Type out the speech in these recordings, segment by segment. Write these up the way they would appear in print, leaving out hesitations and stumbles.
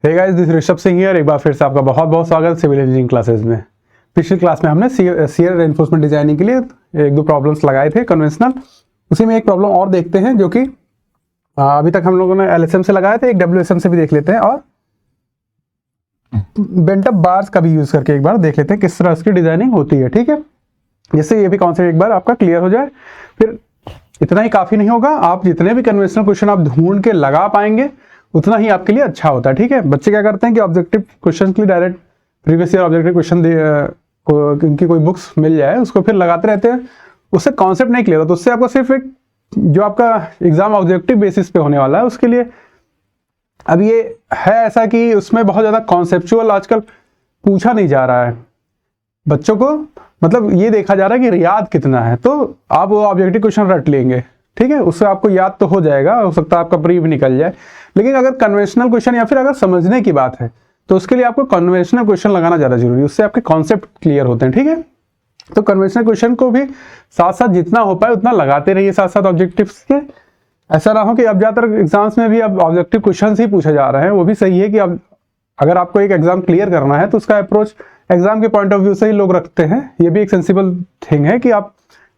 Hey guys, this Rishabh Singh here. एक बार फिर से आपका बहुत बहुत स्वागत सिविल इंजीनियरिंग क्लासेस में। पिछली क्लास में हमने सीयर रेनफोर्समेंट डिजाइनिंग के लिए एक दो प्रॉब्लम्स लगाए थे कन्वेंशनल। उसी में एक प्रॉब्लम और देखते हैं जो कि अभी तक हम लोगों ने एलएसएम से लगाए थे, एक डब्ल्यूएसएम से भी देख लेते हैं और बेंट अप बार्स का भी यूज करके एक बार देख लेते हैं किस तरह उसकी डिजाइनिंग होती है। ठीक है, जिससे ये भी कॉन्सेप्ट एक बार आपका क्लियर हो जाए। फिर इतना ही काफी नहीं होगा, आप जितने भी कन्वेंशनल क्वेश्चन आप ढूंढ के लगा पाएंगे उतना ही आपके लिए अच्छा होता है। ठीक है, बच्चे क्या करते हैं कि ऑब्जेक्टिव क्वेश्चन के लिए direct previous year objective question इनकी कोई बुक्स मिल जाए उसको फिर लगाते रहते हैं, उससे कॉन्सेप्ट नहीं क्लियर होता। उससे आपको सिर्फ एक जो आपका एग्जाम ऑब्जेक्टिव बेसिस पे होने वाला है उसके लिए अब ये है ऐसा कि उसमें बहुत ज्यादा कॉन्सेप्चुअल आजकल पूछा नहीं जा रहा है बच्चों को, मतलब ये देखा जा रहा है कि याद कितना है। तो आप वो ऑब्जेक्टिव क्वेश्चन रट लेंगे, ठीक है, उससे आपको याद तो हो जाएगा, हो सकता है आपका प्री भी निकल जाए। लेकिन अगर कन्वेंशनल क्वेश्चन या फिर अगर समझने की बात है तो उसके लिए आपको कन्वेंशनल क्वेश्चन लगाना ज्यादा जरूरी है, उससे आपके कॉन्सेप्ट क्लियर होते हैं। ठीक है, तो कन्वेंशनल क्वेश्चन को भी साथ साथ जितना हो पाए उतना लगाते रहिए साथ साथ ऑब्जेक्टिव्स के। ऐसा ना हो कि अब ज्यादातर एग्जाम्स में भी अब ऑब्जेक्टिव क्वेश्चन ही पूछे जा रहे हैं। वो भी सही है कि अब अगर आपको एक एग्जाम क्लियर करना है तो उसका अप्रोच एग्जाम के पॉइंट ऑफ व्यू से ही लोग रखते हैं। ये भी एक सेंसिबल थिंग है कि आप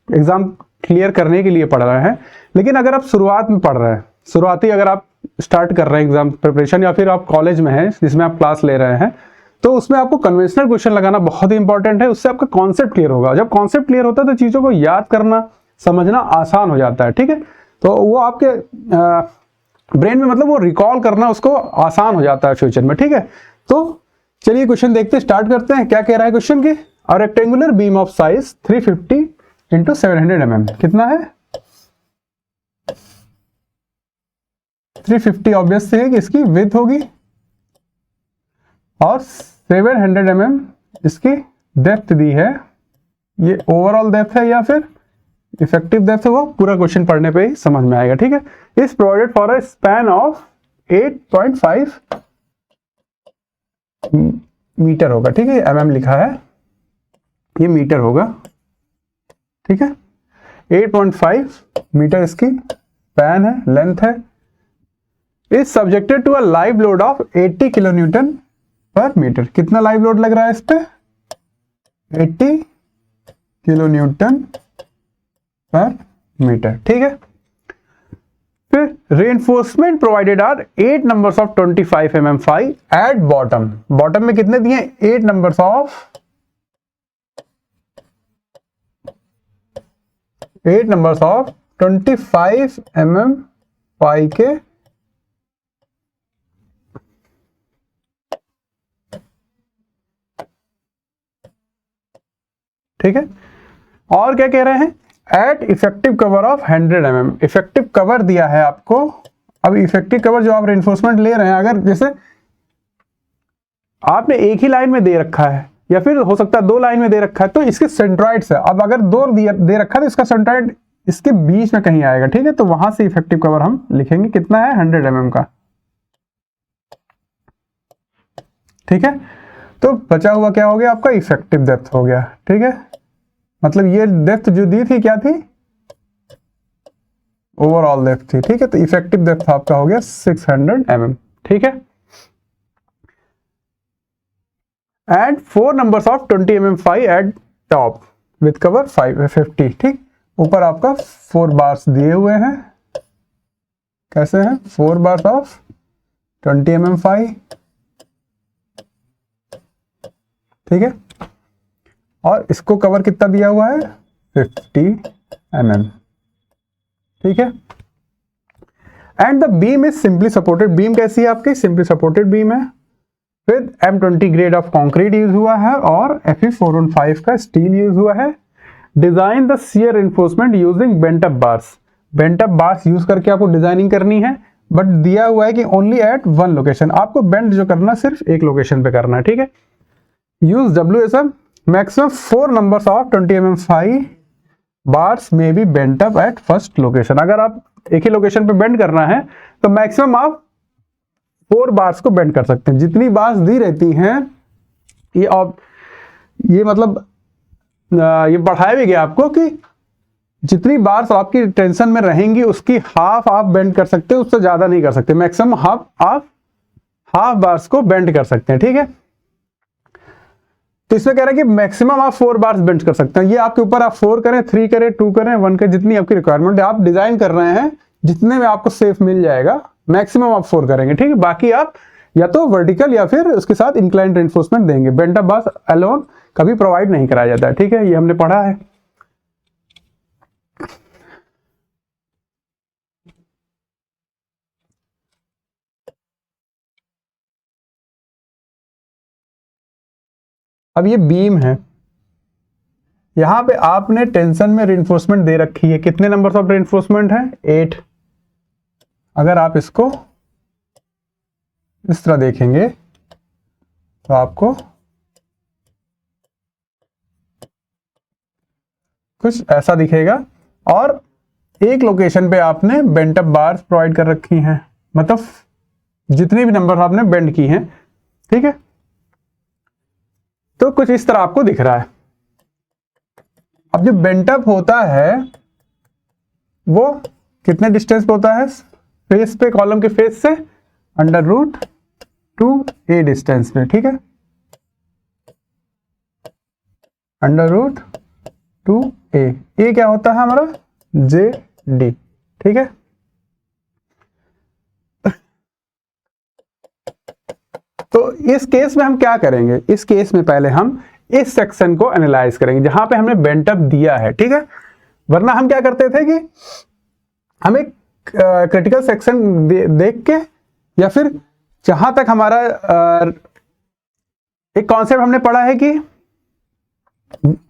एग्जाम क्लियर करने के लिए पढ़ रहे हैं। लेकिन अगर आप शुरुआत में पढ़ रहे हैं, शुरुआती अगर आप स्टार्ट कर रहे हैं एग्जाम प्रिपरेशन या फिर आप कॉलेज में हैं जिसमें आप क्लास ले रहे हैं, तो उसमें आपको कन्वेंशनल क्वेश्चन लगाना बहुत ही इंपॉर्टेंट है। उससे आपका कॉन्सेप्ट क्लियर होगा। जब कॉन्सेप्ट क्लियर होता है तो चीजों को याद करना समझना आसान हो जाता है। ठीक है, तो वो आपके ब्रेन में मतलब वो रिकॉल करना उसको आसान हो जाता है फ्यूचर में। ठीक है, तो चलिए क्वेश्चन देखते स्टार्ट करते हैं। क्या कह रहा है क्वेश्चन की, a rectangular beam of size 350 into 700 mm कितना है 350 ऑब्वियस से है कि इसकी विड्थ होगी और 700 mm इसकी डेप्थ दी है। ये ओवरऑल डेप्थ है या फिर इफेक्टिव डेप्थ है, वो पूरा क्वेश्चन पढ़ने पे ही समझ में आएगा। ठीक है, is provided for a span of 8.5 meter होगा। ठीक है, mm लिखा है, ये मीटर होगा। ठीक है, 8.5 मीटर इसकी स्पैन है, लेंथ है। Is subjected to a live load of 80 kilo newton per meter. कितना लाइव लोड लग रहा है इस पे 80 किलो न्यूटन पर मीटर। ठीक है, फिर reinforcement provided are 8 numbers of 25 mm phi at bottom। Bottom में कितने दिए 8 numbers of 25 mm phi के ठीक है, और क्या कह रहे हैं at effective cover of 100 mm। Effective cover दिया है आपको। अब इफेक्टिव कवर जो आप रेनफोर्समेंट ले रहे हैं, अगर जैसे आपने एक ही लाइन में दे रखा है या फिर हो सकता है 2 लाइन में दे रखा है तो इसके सेंट्रॉइड से, अब अगर 2 दे रखा है तो इसका सेंट्रॉइड इसके बीच में कहीं आएगा। ठीक है, तो वहां से इफेक्टिव कवर हम लिखेंगे कितना है 100 mm का। ठीक है, तो बचा हुआ क्या हो गया आपका इफेक्टिव डेप्थ हो गया। ठीक है, मतलब ये डेप्थ जो दी थी क्या थी ओवरऑल डेप्थ थी। ठीक है, तो इफेक्टिव डेप्थ आपका हो गया 600 mm। ठीक है, and 4 numbers of 20 mm phi eight top width cover 50। ठीक, ऊपर आपका 4 बार्स दिए हुए हैं। कैसे हैं 4 बार्स ऑफ 20 mm phi। ठीक है, और इसको कवर कितना दिया हुआ है 50 mm। ठीक है, and the beam is simply supported. Beam कैसी है आपकी सिंपली सपोर्टेड बीम है with M20 grade of concrete use हुआ है और Fe415 का स्टील यूज हुआ है। Design the shear reinforcement using bent up bars. Bent up bars use करके आपको डिजाइनिंग करनी है, बट दिया हुआ है कि ओनली एट 1 लोकेशन। आपको बेंड जो करना सिर्फ एक लोकेशन पे करना है। ठीक है, use WSM maximum 4 numbers of 20 mm phi bars may be bent up at first location। अगर आप एक ही लोकेशन पे बेंड करना है तो मैक्सिमम आप 4 बार्स को बेंड कर सकते हैं। जितनी बार्स दी रहती हैं ये मतलब ये बढ़ाया भी गया आपको कि जितनी बार्स आपकी टेंशन में रहेंगी उसकी हाफ आप बेंड कर सकते हैं, उससे ज्यादा नहीं कर सकते। मैक्सिमम हाफ हाफ बार्स को बेंड कर सकते हैं, ठीक है। तो इसमें कह रहा है कि मैक्सिमम आप 4 बार्स बेंड कर सकते हैं। ये आपके ऊपर, आप 4 करें, 3 करें, 2 करें, 1 करें, जितनी आपकी रिक्वायरमेंट है, आप डिजाइन कर रहे हैं जितने में आपको सेफ मिल जाएगा, मैक्सिमम आप 4 करेंगे, ठीक है। बाकी आप या तो वर्टिकल या फिर उसके साथ इंक्लाइंड रेनफोर्समेंट देंगे। बेंट अप बार्स अलोन कभी प्रोवाइड नहीं कराया जाता है, ठीक है, ये हमने पढ़ा है। अब ये बीम है, यहां पे आपने टेंशन में रेनफोर्समेंट दे रखी है। कितने नंबर्स ऑफ रेनफोर्समेंट है? 8। अगर आप इसको इस तरह देखेंगे तो आपको कुछ ऐसा दिखेगा। और एक लोकेशन पे आपने बेंट अप बार्स प्रोवाइड कर रखी हैं, मतलब जितने भी नंबर आपने बेंड की हैं, ठीक है। तो कुछ इस तरह आपको दिख रहा है। अब जो बेंट अप होता है वो कितने डिस्टेंस पे होता है? फेस पे, कॉलम के फेस से √2a डिस्टेंस पे, ठीक है, √2a। ए क्या होता है हमारा? JD, ठीक है। तो इस केस में हम क्या करेंगे? इस केस में पहले हम इस सेक्शन को एनालाइज करेंगे जहां पे हमने बेंट अप दिया है, ठीक है। वरना हम क्या करते थे कि हम एक क्रिटिकल सेक्शन देख के, या फिर जहां तक हमारा एक कॉन्सेप्ट हमने पढ़ा है कि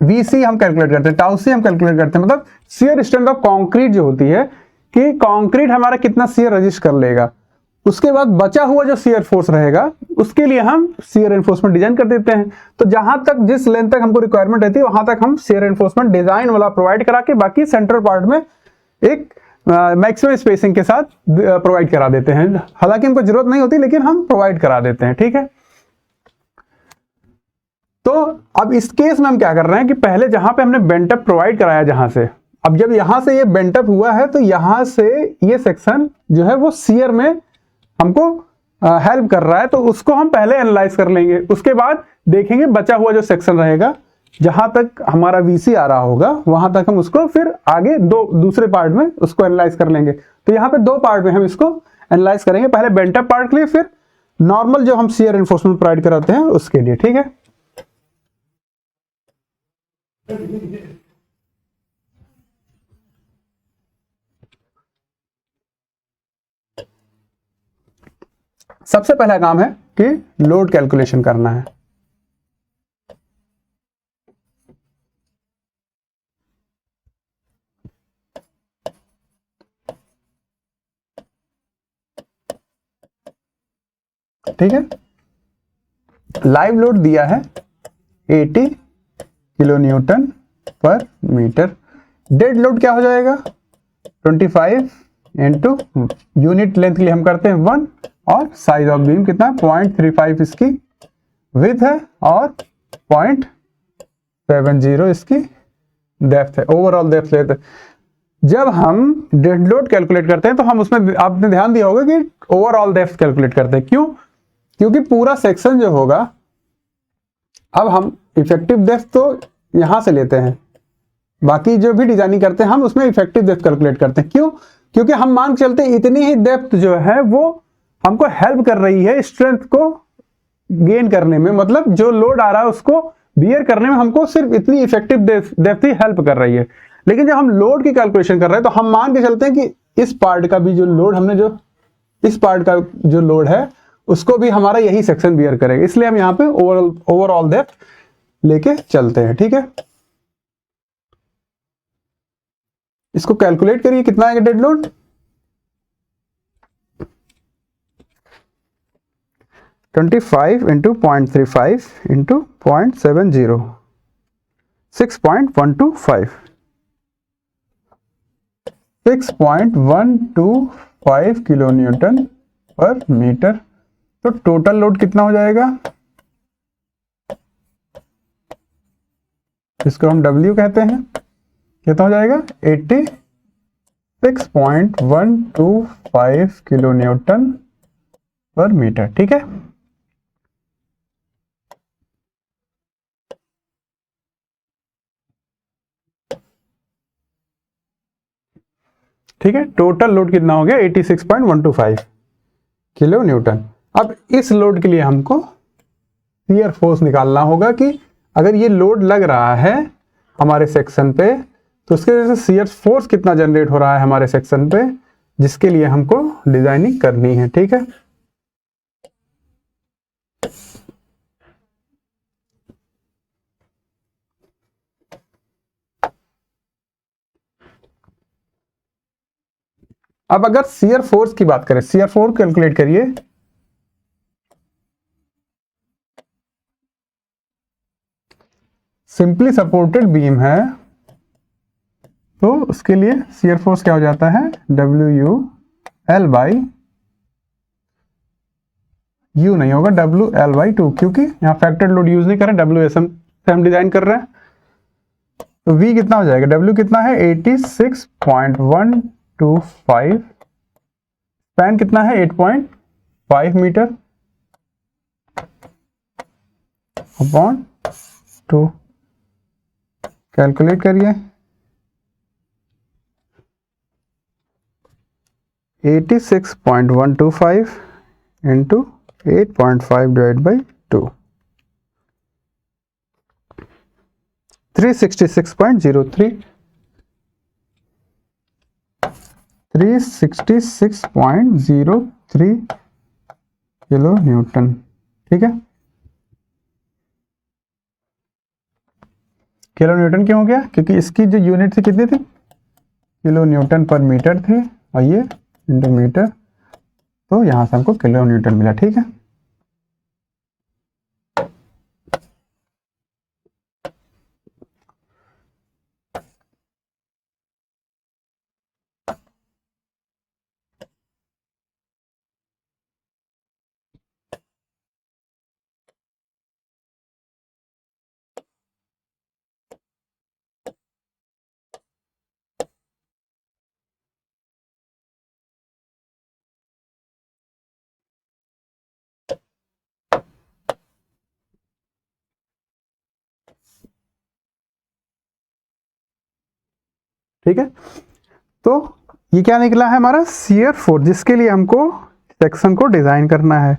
VC हम कैलकुलेट करते हैं, टाउ C हम कैलकुलेट करते हैं, मतलब शियर स्ट्रेंथ ऑफ कंक्रीट जो होती है कि कंक्रीट हमारा कितना शियर रजिस्ट कर लेगा। उसके बाद बचा हुआ जो शियर फोर्स रहेगा उसके लिए हम शियर एनफोर्समेंट डिजाइन कर देते हैं। तो जहां तक, जिस लेंथ तक हमको रिक्वायरमेंट रहती है, वहां तक हम शियर एनफोर्समेंट डिजाइन वाला प्रोवाइड करा के बाकी सेंट्रल पार्ट में एक मैक्सिमम स्पेसिंग के साथ प्रोवाइड करा देते हैं। हालांकि हमको जरूरत नहीं होती, लेकिन हम प्रोवाइड करा देते हैं, ठीक है। तो अब इस केस में हम क्या कर रहे हैं कि पहले जहां पे हमने बेंट अप प्रोवाइड कराया, जहां से, अब जब यहां से ये बेंट अप हुआ है तो यहां से ये सेक्शन जो है वो शियर में हमको हेल्प कर रहा है, तो उसको हम पहले एनालाइज कर लेंगे। उसके बाद देखेंगे बचा हुआ जो सेक्शन रहेगा, जहां तक हमारा VC आ रहा होगा वहां तक हम उसको फिर आगे दूसरे पार्ट में उसको एनालाइज कर लेंगे। तो यहाँ पे 2 पार्ट में हम इसको एनालाइज करेंगे, पहले बेंट अप पार्ट के लिए, फिर नॉर्मल जो हम शियर एनफोर्समेंट प्रोवाइड कराते हैं उसके लिए, ठीक है। सबसे पहला काम है कि लोड कैलकुलेशन करना है। ठीक है, लाइव लोड दिया है 80 kilo newton per metre. Dead load क्या हो जाएगा? 25 इंटू यूनिट लेंथ के लिए हम करते हैं 1, और साइज ऑफ बीम कितना? 0.35 इसकी विड्थ है और 0.70 इसकी डेप्थ है, ओवरऑल डेप्थ लेते हैं। जब हम डेड लोड कैलकुलेट करते हैं तो हम उसमें, आपने ध्यान दिया होगा कि ओवरऑल डेप्थ कैलकुलेट करते हैं। क्यों? क्योंकि पूरा सेक्शन जो होगा, अब हम इफेक्टिव डेप्थ तो यहां से लेते हैं, बाकी जो भी डिजाइनिंग करते हैं हम उसमें इफेक्टिव डेप्थ कैलकुलेट करते हैं। क्यों? क्योंकि हम मान के चलते हैं इतनी ही डेप्थ जो है वो हमको हेल्प कर रही है स्ट्रेंथ को गेन करने में, मतलब जो लोड आ रहा है उसको बियर करने में हमको सिर्फ इतनी इफेक्टिव डेप्थ ही हेल्प कर रही है। लेकिन जब हम लोड की कैलकुलेशन कर रहे हैं तो हम मान के चलते हैं कि इस पार्ट का भी जो लोड, हमने जो इस पार्ट का जो लोड है उसको भी हमारा यही सेक्शन बियर करेगा, इसलिए हम यहाँ पे ओवरऑल डेप्थ लेके चलते हैं, ठीक है। इसको कैलकुलेट करिए, कितना आएगा dead load? 25 into 0.35 into 0.70, 6.125, 6.125 kilo newton per metre. तो टोटल लोड कितना हो जाएगा? इसको हम W कहते हैं, कितना हो जाएगा? 86.125 किलो न्यूटन पर मीटर। ठीक है, ठीक है, टोटल लोड कितना हो गया 86.125 किलो न्यूटन। अब इस लोड के लिए हमको शियर फोर्स निकालना होगा कि अगर ये लोड लग रहा है हमारे सेक्शन पे तो उसके वजह से शियर फोर्स कितना जनरेट हो रहा है हमारे सेक्शन पे, जिसके लिए हमको डिजाइनिंग करनी है। ठीक है, अब अगर शियर फोर्स की बात करें, शियर फोर्स कैलकुलेट करिए। सिंपली सपोर्टेड बीम है तो उसके लिए शियर फोर्स क्या हो जाता है, WU/L/, U नहीं होगा, WL/2, क्योंकि यहाँ फैक्टर्ड लोड यूज नहीं कर रहे, WSM से हम डिजाइन कर रहे हैं। तो V कितना हो जाएगा, W कितना है 86.125, स्पैन कितना है 8.5 मीटर अपॉन 2, कैलकुलेट करिए। 86.125 into 8.5 divide by 2, 366.03 kilo Newton. ठीक है, किलो न्यूटन क्यों हो गया, क्योंकि इसकी जो यूनिट थी कितनी थी, किलो न्यूटन पर मीटर थी, और ये इंटू मीटर, तो यहां से हमको किलो न्यूटन मिला। ठीक है, ठीक है, तो ये क्या निकला है हमारा शियर फोर्स, जिसके लिए हमको सेक्शन को डिजाइन करना है।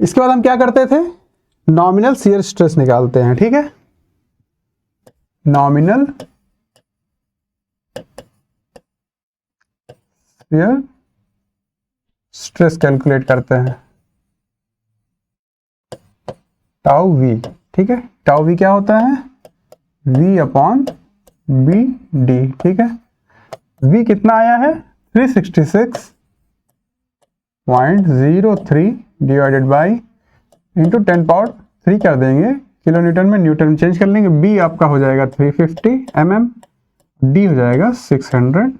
इसके बाद हम क्या करते थे, नॉमिनल शियर स्ट्रेस निकालते हैं। ठीक है, नॉमिनल शियर स्ट्रेस कैलकुलेट करते हैं, टाउ वी। ठीक है, टाउ वी क्या होता है, V/BD। ठीक है, V कितना आया है 366.03 डिवाइडेड बाई इंटू 10⁻³ कर देंगे, किलो न्यूटन में न्यूटन चेंज कर लेंगे। B आपका हो जाएगा 350 mm, D हो जाएगा 600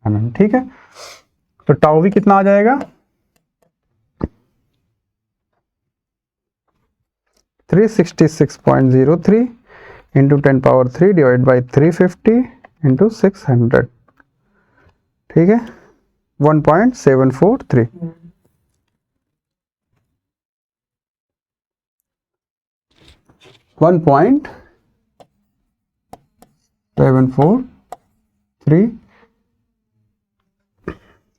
mm। ठीक है, तो टाउ V कितना आ जाएगा 366.03 इंटू 10⁻³ डिवाइड बाई 350 इंटू 600। ठीक है, 1.743।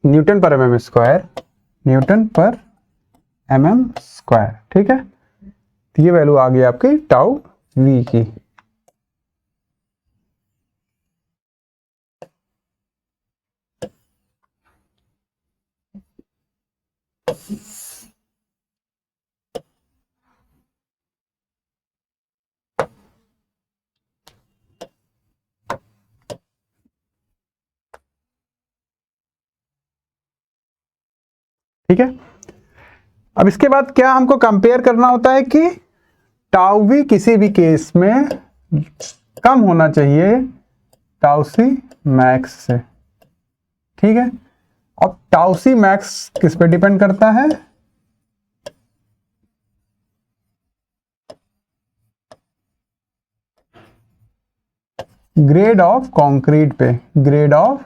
न्यूटन पर mm स्क्वायर, न्यूटन पर mm स्क्वायर। ठीक है, तो ये वैल्यू आ गई आपकी टाउ V की। ठीक है, अब इसके बाद क्या हमको कंपेयर करना होता है कि टाउ वी किसी भी केस में कम होना चाहिए टाउ सी मैक्स से। ठीक है, अब टाउ सी मैक्स किस पे डिपेंड करता है, ग्रेड ऑफ कंक्रीट पे, ग्रेड ऑफ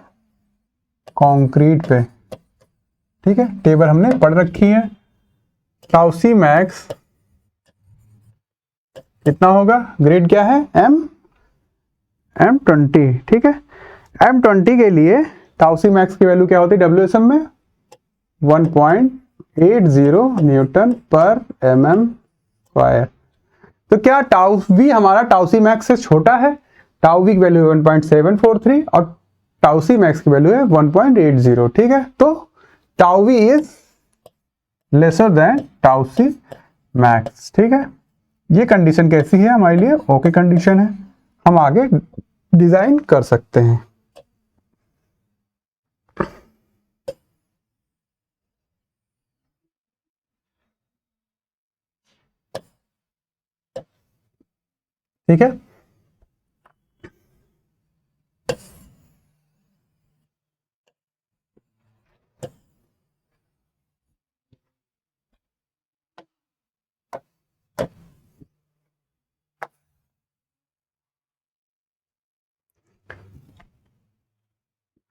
कंक्रीट पे। ठीक है, टेबल हमने पढ़ रखी है। टाउसी मैक्स कितना होगा, ग्रेड क्या है, M20, ठीक है। M20 के लिए टाउसी मैक्स की वैल्यू क्या होती है WSM में, 1.80 न्यूटन पर mm²। तो क्या टाउ वी हमारा टाउसी मैक्स से छोटा है, टाउ वी की वैल्यू 1.743 और टाउसी मैक्स की वैल्यू है 1.80, ठीक है। तो tau v is lesser than tau c max, ठीक है। ये कंडीशन कैसी है हमारे लिए, ओके कंडीशन है, हम आगे डिजाइन कर सकते हैं। ठीक है,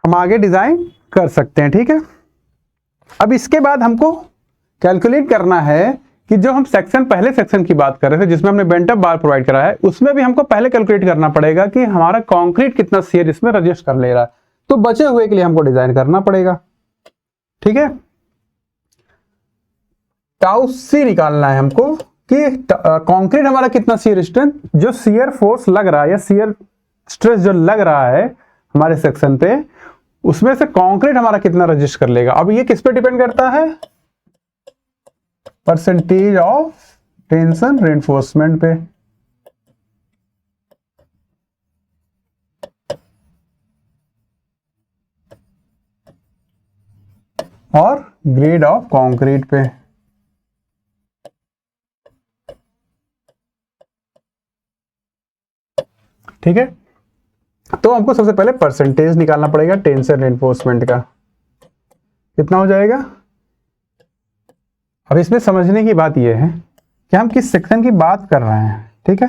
हम आगे डिजाइन कर सकते हैं, ठीक है। अब इसके बाद हमको कैलकुलेट करना है कि जो हम पहले सेक्शन की बात कर रहे थे जिसमें हमने बेंटअप बार प्रोवाइड करा है, उसमें भी हमको पहले कैलकुलेट करना पड़ेगा कि हमारा कंक्रीट कितना शियर इसमें रजिस्ट कर ले रहा है। तो बचे हुए के लिए हमको डिजाइन करना पड़ेगा, ठीक है। टाउ सी निकालना है हमको कि कंक्रीट हमारा कितना शियर स्ट्रेंथ, जो शियर फोर्स लग रहा है या शियर स्ट्रेस जो लग रहा है हमारे सेक्शन पे, उसमें से कंक्रीट हमारा कितना रजिस्ट कर लेगा। अब ये किस पे डिपेंड करता है, परसेंटेज ऑफ टेंशन रेनफोर्समेंट पे, और ग्रेड ऑफ कंक्रीट पे, ठीक है। तो हमको सबसे पहले परसेंटेज निकालना पड़ेगा टेंशन रेनफोर्समेंट का, कितना हो जाएगा। अब इसमें समझने की बात यह है कि हम किस सेक्शन की बात कर रहे हैं, ठीक है।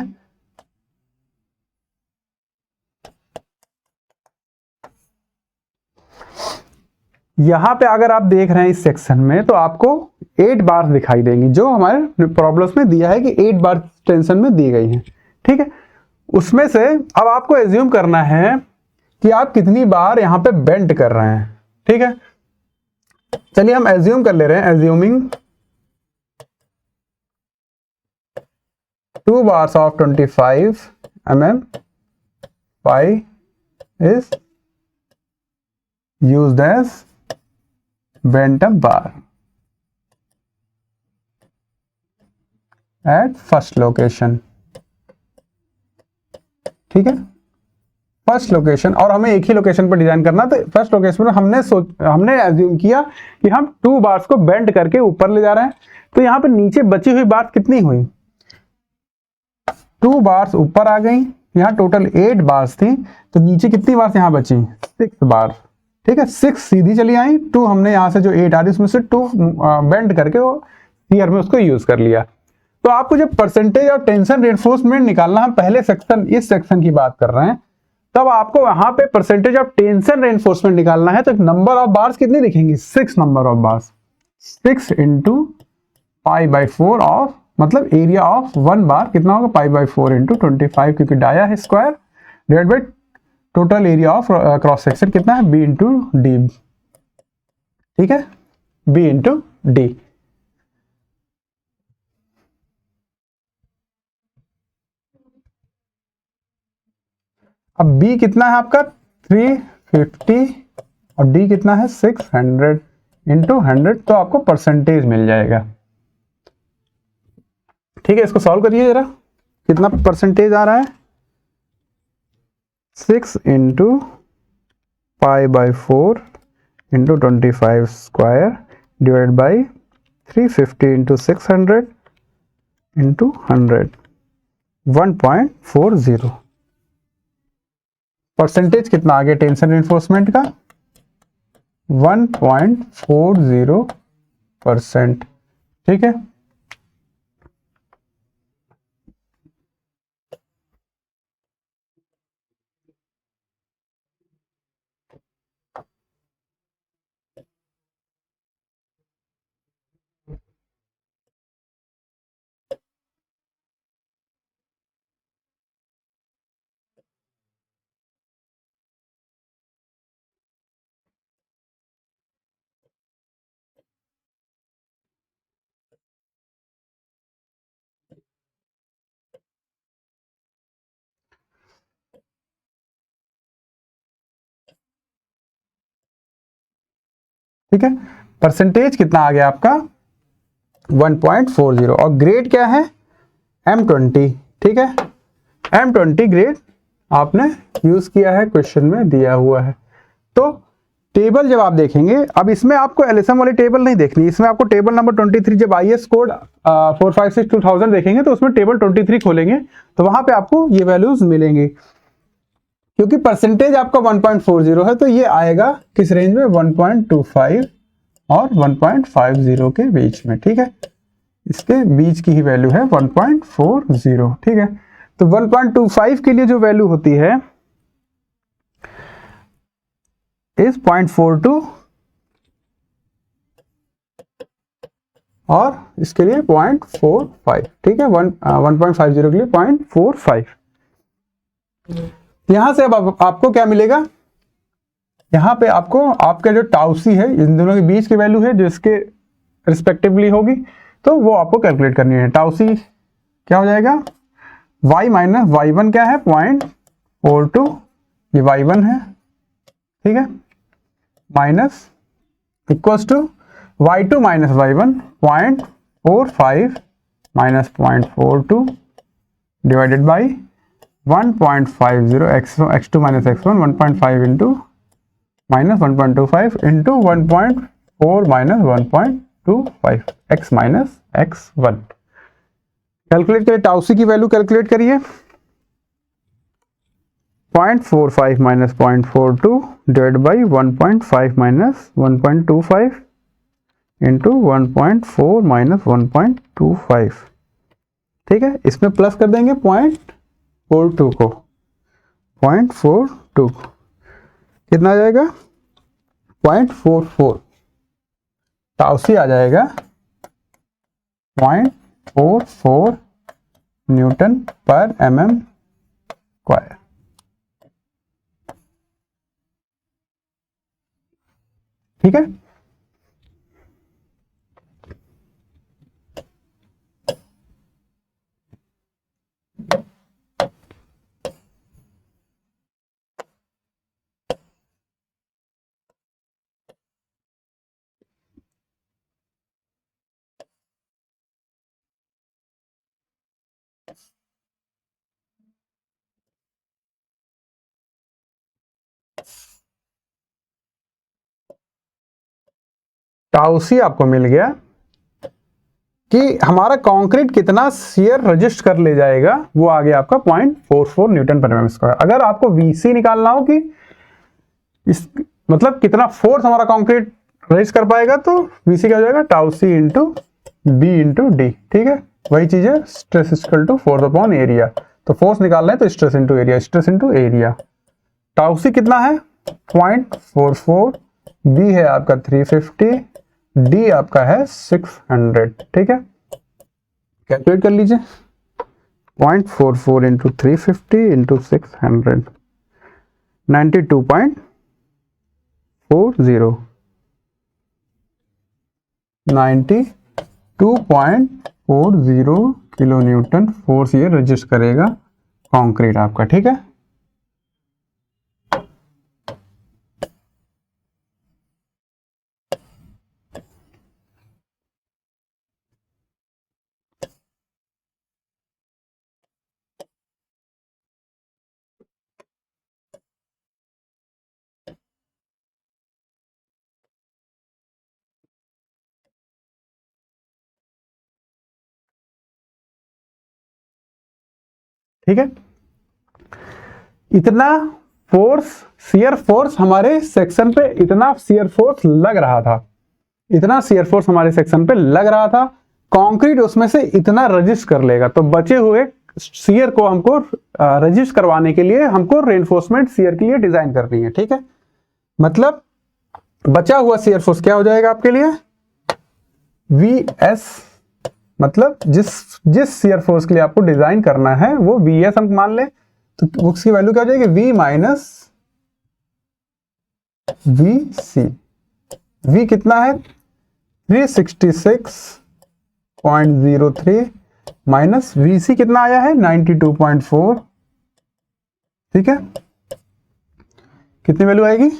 यहां पे अगर आप देख रहे हैं इस सेक्शन में तो आपको 8 बार दिखाई देंगी, जो हमारे प्रॉब्लम्स में दिया है कि 8 बार टेंशन में दी गई है, ठीक है। उसमें से अब आपको एज्यूम करना है कि आप कितनी बार यहां पे बेंड कर रहे हैं, ठीक है। चलिए हम एज्यूम कर ले रहे हैं, assuming 2 bars of 25 mm pi is used as bent up bar at first location, ठीक है। फर्स्ट लोकेशन, और हमें एक ही लोकेशन पर डिजाइन करना, तो फर्स्ट लोकेशन में हमने एज्यूम किया कि हम 2 बार्स को बेंड करके ऊपर ले जा रहे हैं। तो यहां पे नीचे बची हुई बार कितनी हुई, 2 बार्स ऊपर आ गई, यहाँ टोटल 8 बार्स थी, तो नीचे कितनी बार्स यहाँ बची, 6 बार, ठीक है। 6 सीधी चली आई, 2 हमने यहाँ से जो 8 आ रही उसमें से 2 बेंड करके वो ईयर में उसको यूज कर लिया। तो आपको जब परसेंटेज ऑफ टेंशन रेनफोर्समेंट निकालना, हम पहले सेक्शन इस सेक्शन की बात कर रहे हैं, तब आपको वहां पे परसेंटेज ऑफ टेंशन रेनफोर्समेंट निकालना है। तो नंबर ऑफ बार्स कितनी दिखेंगी, 6 number of bars, 6 into π/4 of, मतलब एरिया ऑफ 1 बार कितना होगा, π/4 इंटू 25, क्योंकि डाया है square, divide by total area of cross section कितना है, b इंटू डी, ठीक है, b इंटू डी। अब b कितना है आपका 350 और d कितना है 600 इंटू 100, तो आपको परसेंटेज मिल जाएगा, ठीक है। इसको सॉल्व करिए जरा, कितना परसेंटेज आ रहा है, 6 into π/4 into 25 square divide by 350 into 600 into 100, 1.40। Percentage कितना आ गया टेंशन रेनफोर्समेंट का, 1.40%, ठीक है। ठीक है। परसेंटेज कितना आ गया आपका 1.40 और ग्रेड क्या है M20, ठीक है। M20 ग्रेड आपने यूज किया है, क्वेश्चन में दिया हुआ है। तो टेबल जब आप देखेंगे, अब इसमें आपको एलएसएम वाली टेबल नहीं देखनी, इसमें आपको टेबल नंबर 23 जब IS कोड 456-2000 देखेंगे तो उसमें टेबल 23 खोलेंगे तो वहां पे आपको ये वैल्यूज मिलेंगे। क्योंकि परसेंटेज आपका 1.40 है तो ये आएगा किस रेंज में 1.25 और 1.50 के बीच में, ठीक है। इसके बीच की ही वैल्यू है 1.40, ठीक है। तो 1.25 के लिए जो वैल्यू होती है इज 0.42 और इसके लिए 0.45, ठीक है। 1.50 के लिए 0.45। यहां से अब आपको क्या मिलेगा, यहां पे आपको आपका जो टाउसी है इन दोनों के बीच की वैल्यू है जो इसके रिस्पेक्टिवली होगी, तो वो आपको कैलकुलेट करनी है। टाउसी क्या हो जाएगा, y माइनस y1 क्या है 0.42, ये y1 है, ठीक है, minus equals to y2 minus y1 0.45 minus 0.42 divided by 1.50 x2 minus x1 1.5 into minus 1.25 into 1.4 minus 1.25 x minus x1। Calculate करिए, टाउसी की वैल्यू कैलकुलेट करिए, 0.45 minus 0.42 divide by 1.5 minus 1.25 into 1.4 minus 1.25, ठीक है। इसमें प्लस कर देंगे 0.42 को, 0.42 कितना आ जाएगा 0.44, टाउसी आ जाएगा 0.44 न्यूटन पर mm स्क्वायर, ठीक है। टाउसी आपको मिल गया कि हमारा कंक्रीट कितना शियर रजिस्ट कर ले जाएगा, वो आ गया आपका 0.44 न्यूटन पर mm स्क्वायर। अगर आपको VC निकालना हो कि इस मतलब कितना फोर्स हमारा कंक्रीट रजिस्ट कर पाएगा, तो VC क्या हो जाएगा tau c into B into D, ठीक है। वही चीज है stress equal to force upon area, तो फोर्स निकालना है तो stress into area, stress into area. Tau c कितना है 0.44, B है आपका 350, डी आपका है 600, ठीक है। कैलकुलेट कर लीजिए, 0.44 into 350 into 600 92.40 92.40 kilo Newton force ये रजिस्ट करेगा कंक्रीट आपका, ठीक है। ठीक है, इतना फोर्स शियर फोर्स हमारे सेक्शन पे, इतना शियर फोर्स लग रहा था, इतना शियर फोर्स हमारे सेक्शन पे लग रहा था, कंक्रीट उसमें से इतना रजिस्ट कर लेगा। तो बचे हुए शियर को हमको रजिस्ट करवाने के लिए हमको रेनफोर्समेंट शियर के लिए डिजाइन करनी है, ठीक है। मतलब बचा हुआ शियर फोर्स क्या हो जाएगा आपके लिए VS, मतलब जिस शियर फोर्स के लिए आपको डिजाइन करना है वो VS हम मान लें, तो उसकी वैल्यू क्या हो जाएगी V माइनस VC। V कितना है 366.03 माइनस VC कितना आया है 92.4, ठीक है। कितनी वैल्यू आएगी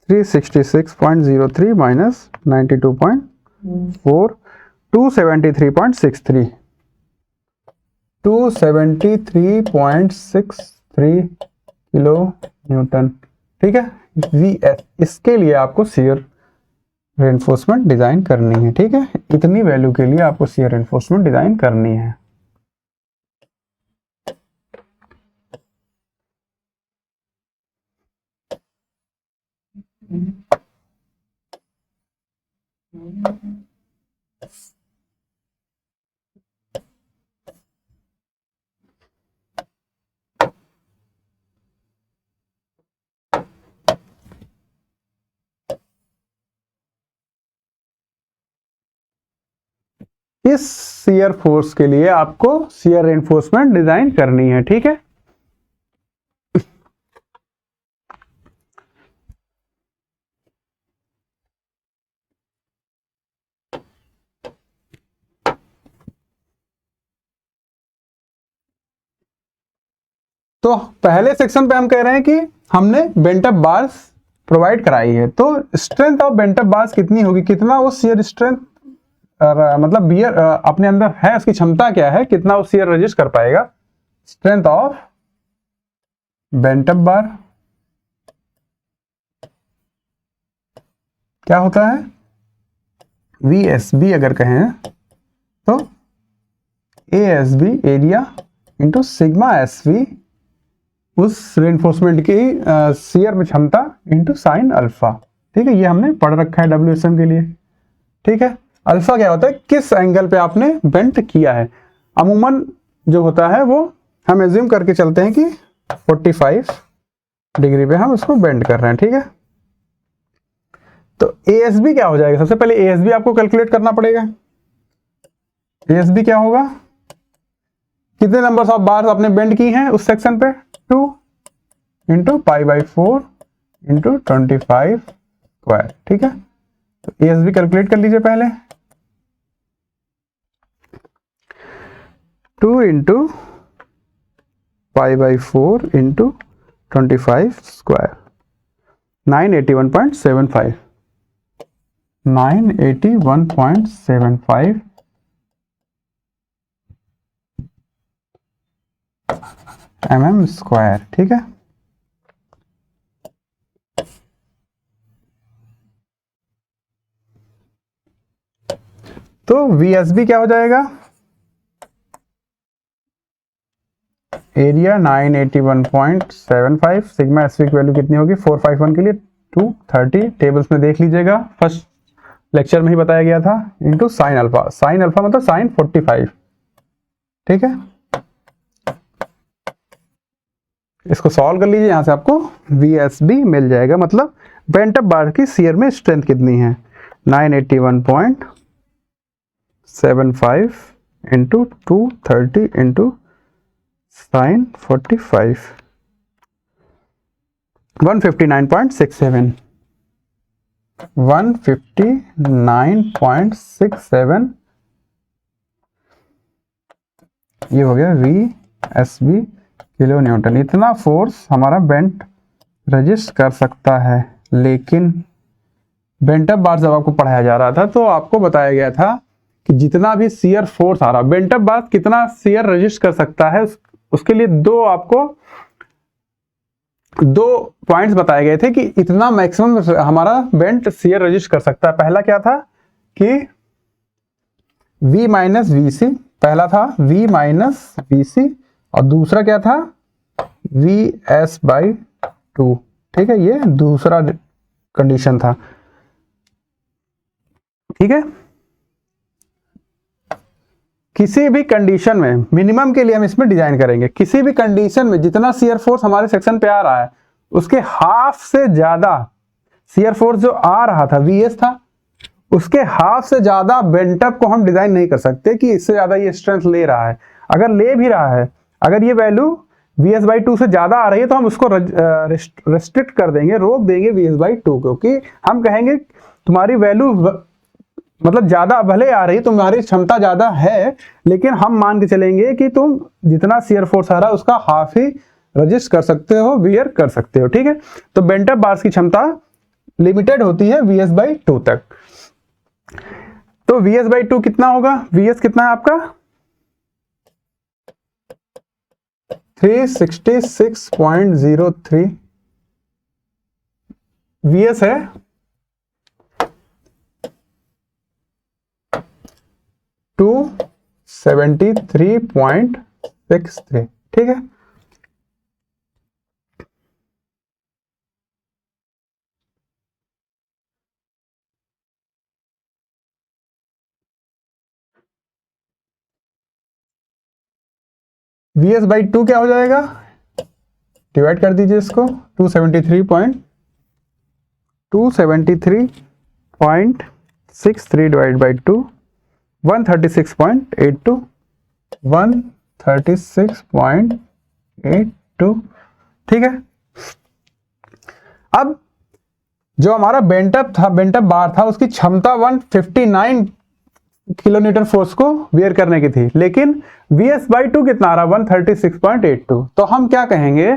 366.03 माइनस 92.4 273.63 किलो न्यूटन। ठीक है, VS इसके लिए आपको शियर रेनफोर्समेंट डिजाइन करनी है। ठीक है, इतनी वैल्यू के लिए आपको शियर रेनफोर्समेंट डिजाइन करनी है। इस शियर फोर्स के लिए आपको शियर रेनफोर्समेंट डिजाइन करनी है। ठीक है, तो पहले सेक्शन पे हम कह रहे हैं कि हमने बेंट अप बार्स प्रोवाइड कराई है, तो strength of bent up bars कितनी होगी, कितना वो शियर स्ट्रेंथ मतलब बियर अपने अंदर है, उसकी क्षमता क्या है, कितना वो शियर रेजिस्ट कर पाएगा। स्ट्रेंथ ऑफ बेंट अप बार क्या होता है, VSB अगर कहें तो ASB area into sigma SV उस रेनफोर्समेंट की शियर में क्षमता इंटू साइन अल्फा। ठीक है, ये हमने पढ़ रखा है WSM के लिए। ठीक है, अल्फा क्या होता है, किस एंगल पे आपने बेंट किया है। अमूमन जो होता है वो हम एज्यूम करके चलते हैं कि 45 डिग्री पे हम उसको बेंड कर रहे हैं। ठीक है, तो ASB क्या हो जाएगा, सबसे पहले ASB आपको कैलकुलेट करना पड़ेगा। ASB क्या होगा, कितने नंबर्स ऑफ बार्स आपने बेंड की हैं उस सेक्शन पे, 2 इंटू π/4 इंटू 25 स्क्वायर। ठीक है, तो ASB कैलकुलेट कर लीजिए पहले, 2 into π/4 into 25 square 981.75 mm square. ठीक है, तो VSB क्या हो जाएगा, एरिया 981.75, सिग्मा SV की वैल्यू कितनी होगी 451 के लिए 230, टेबल्स में देख लीजिएगा, फर्स्ट लेक्चर में ही बताया गया था, into sine alpha. Sine alpha मतलब साइन 45। ठीक है, इसको सॉल्व कर लीजिए, यहां से आपको VSB मिल जाएगा, मतलब बेंट अप बार की शियर में स्ट्रेंथ कितनी है, 981.75 इंटू 230 इंटू साइन 45 159.67 159.67 ये हो गया VSB किलो न्यूटन। इतना फोर्स हमारा बेंट रजिस्ट कर सकता है। लेकिन बेंट अप बार जब आपको पढ़ाया जा रहा था तो आपको बताया गया था कि जितना भी शियर फोर्स आ रहा, बेंट अप बार कितना शियर रजिस्ट कर सकता है, उसके लिए दो पॉइंट्स बताए गए थे कि इतना मैक्सिमम हमारा बेंट शियर रजिस्ट कर सकता है। पहला क्या था कि V माइनस VC, पहला था V माइनस VC और दूसरा क्या था VS/2। ठीक है, ये दूसरा कंडीशन था। ठीक है, किसी भी कंडीशन में मिनिमम के लिए हम इसमें डिजाइन करेंगे, किसी भी कंडीशन में जितना शियर फोर्स हमारे सेक्शन पे आ रहा है उसके हाफ से ज्यादा शियर फोर्स जो आ रहा था VS था, उसके हाफ से ज्यादा बेंटअप को हम डिजाइन नहीं कर सकते कि इससे ज्यादा ये स्ट्रेंथ ले रहा है। अगर ले भी रहा है, अगर ये वैल्यू VS/2 से ज्यादा आ रही है तो हम उसको रेस्ट्रिक्ट कर देंगे, रोक देंगे VS/2, क्योंकि हम कहेंगे तुम्हारी वैल्यू मतलब ज्यादा भले आ रही, तुम्हारी क्षमता ज्यादा है, लेकिन हम मान के चलेंगे कि तुम जितना शियर फोर्स आ रहा है उसका हाफ ही रजिस्ट कर सकते हो, बियर कर सकते हो। ठीक है, तो बेंटअप बार्स की क्षमता लिमिटेड होती है Vs/2 तक। तो Vs/2 कितना होगा? Vs कितना है आपका 366.03, Vs है 273.63, ठीक है। Vs/2 क्या हो जाएगा? डिवाइड कर दीजिए इसको 273.63 डिवाइड बाई 2, 136.82, 136.82, ठीक है। अब जो हमारा बेंटअप बार था उसकी क्षमता 159 किलोन्यूटन फोर्स को बेयर करने की थी, लेकिन Vs/2 कितना आ रहा? 136.82। तो हम क्या कहेंगे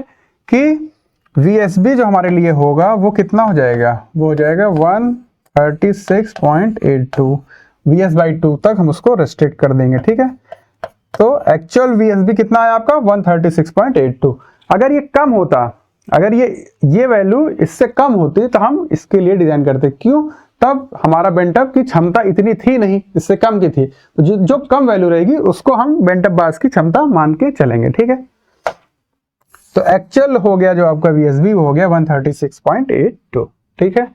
कि Vsb जो हमारे लिए होगा वो कितना हो जाएगा? वो हो जाएगा 136.82। Vs/2 तक हम उसको रेस्ट्रिक्ट कर देंगे, ठीक है। तो एक्चुअल Vsb कितना है आपका 136.82। अगर ये कम होता, अगर ये वैल्यू इससे कम होती तो हम इसके लिए डिजाइन करते। क्यों? तब हमारा बेंटअप की क्षमता इतनी थी नहीं, इससे कम की थी। तो जो कम वैल्यू रहेगी उसको हम बेंटअप बार्स की क्षमता मान के चलेंगे, ठीक है। तो एक्चुअल हो गया जो आपका Vsb वो हो गया 136.82, ठीक है।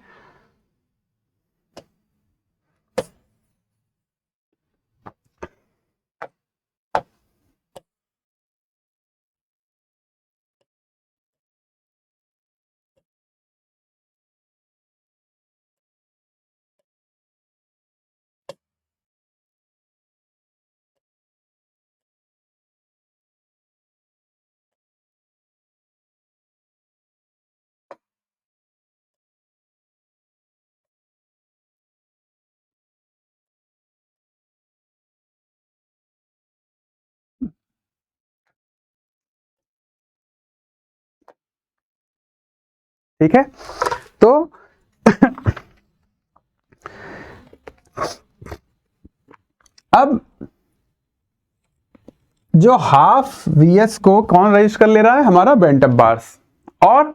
ठीक है, तो अब जो हाफ Vs को कौन रजिस्टर कर ले रहा है? हमारा बेंटअप बार्स, और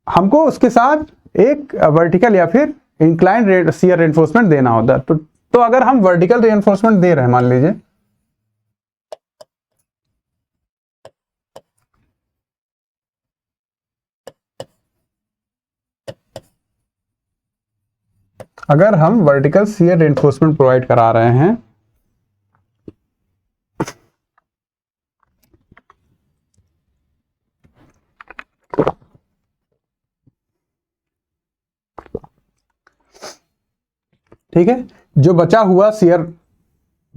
हमको उसके साथ एक वर्टिकल या फिर इंक्लाइन शियर रेनफोर्समेंट देना होता। तो अगर हम वर्टिकल रेनफोर्समेंट दे रहे हैं, मान लीजिए अगर हम वर्टिकल शियर रेनफोर्समेंट प्रोवाइड करा रहे हैं ठीक है, जो बचा हुआ शियर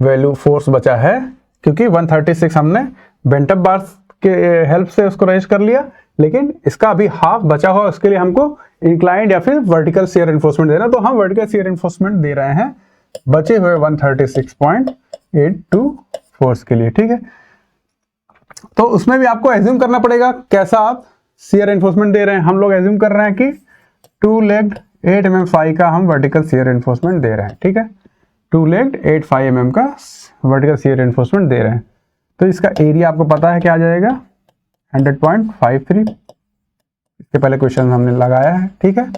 वैल्यू फोर्स बचा है, क्योंकि 136 हमने बेंटअप बार्स के हेल्प से उसको रजिस्टर कर लिया, लेकिन इसका अभी हाफ बचा हुआ, उसके लिए हमको इंक्लाइंड या फिर वर्टिकल शियर एनफोर्समेंट देना। तो हम वर्टिकल शियर एनफोर्समेंट दे रहे हैं बचे हुए 136.82 फोर्स के लिए, ठीक है। तो उसमें भी आपको एज्यूम करना पड़ेगा कैसा आप शियर एनफोर्समेंट दे रहे हैं। हम लोग एज्यूम कर रहे हैं कि 2 लेग्ड 8 mm फाई का हम वर्टिकल शियर एनफोर्समेंट दे रहे हैं, ठीक है। 2 लेग्ड 8 mm का वर्टिकल शियर एनफोर्समेंट दे रहे हैं। तो इसका एरिया आपको पता है क्या आ जाएगा 100.53। इसके पहले क्वेश्चन हमने लगाया है, ठीक है।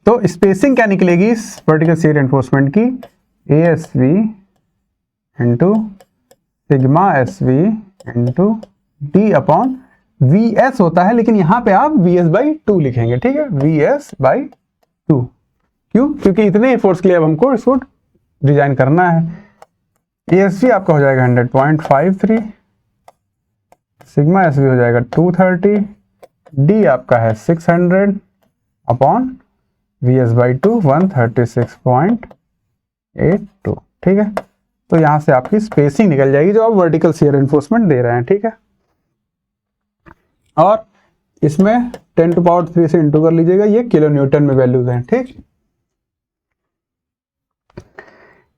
तो स्पेसिंग क्या निकलेगी इस वर्टिकल शियर एनफोर्समेंट की? ASV into sigma SV into D upon VS होता है, लेकिन यहां पे आप VS/2 लिखेंगे, ठीक है। VS/2 क्यों? क्योंकि इतने फोर्स के लिए अब हमको इसको डिजाइन करना है। ASV आपका हो जाएगा 100.53, सिग्मा SV हो जाएगा 230, D आपका है 600 अपॉन VS/2 136.82, ठीक है। तो यहां से आपकी स्पेसिंग निकल जाएगी जो आप वर्टिकल शियर एनफोर्समेंट दे रहे हैं, ठीक है। और इसमें 10⁻³ से इंटू कर लीजिएगा, ये किलो न्यूटन में वैल्यूज हैं, ठीक।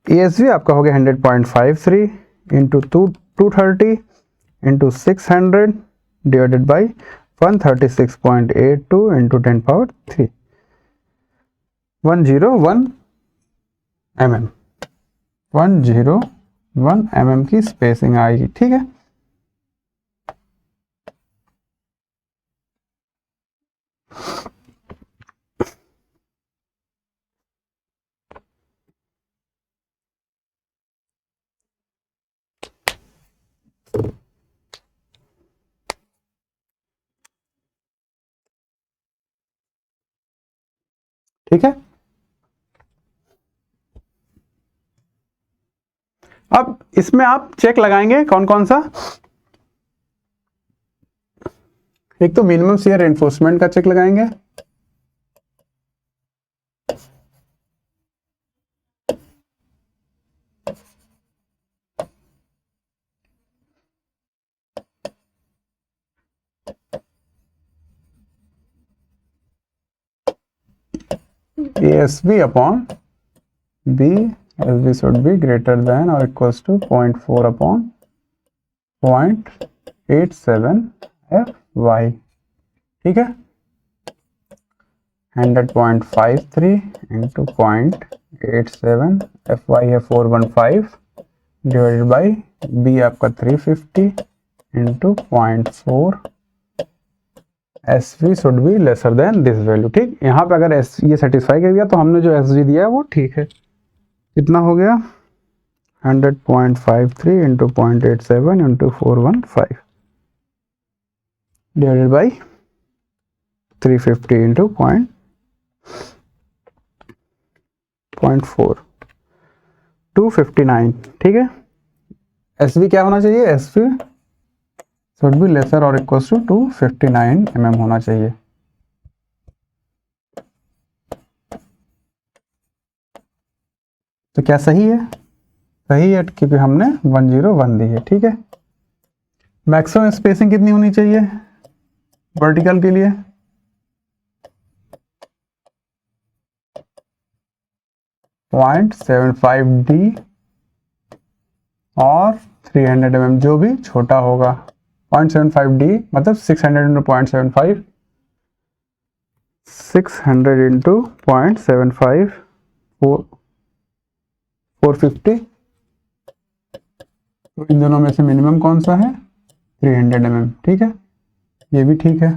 ASV आपका हो गया 100.53 into 230 into 600 divided by 136.82 into 10⁻³ 101 mm, 101 mm की स्पेसिंग आएगी। ठीक है, ठीक है। अब इसमें आप चेक लगाएंगे कौन कौन सा, एक तो मिनिमम शियर रेनफोर्समेंट का चेक लगाएंगे, ASB upon B, SB should be greater than or equals to 0.4 upon 0.87 FY। ठीक है, 100.53 इंटू 0.87 FY है 415 डिवाइडेड बाई B आपका 350 into 0.4 SV should be lesser than this value. ठीक, यहाँ पे अगर ये सेटिस्फाई कर दिया तो हमने जो SG दिया है वो ठीक है। कितना हो गया 100.53 into 0.87 into 415 divided by 350 into 0.4 259। ठीक है, SV क्या होना चाहिए, SV शुड बी लेसर और इक्वल्स टू 259 mm होना चाहिए। तो क्या सही है, सही है क्योंकि हमने 101 दी है। ठीक है, मैक्सिमम स्पेसिंग कितनी होनी चाहिए वर्टिकल के लिए, .75D और 300 mm जो भी छोटा होगा। 0.75D मतलब 600 इंटू 0.75, 600 इंटू 0.75 450। तो इन दोनों में से मिनिमम कौन सा है 300 mm। ठीक है, ये भी ठीक है,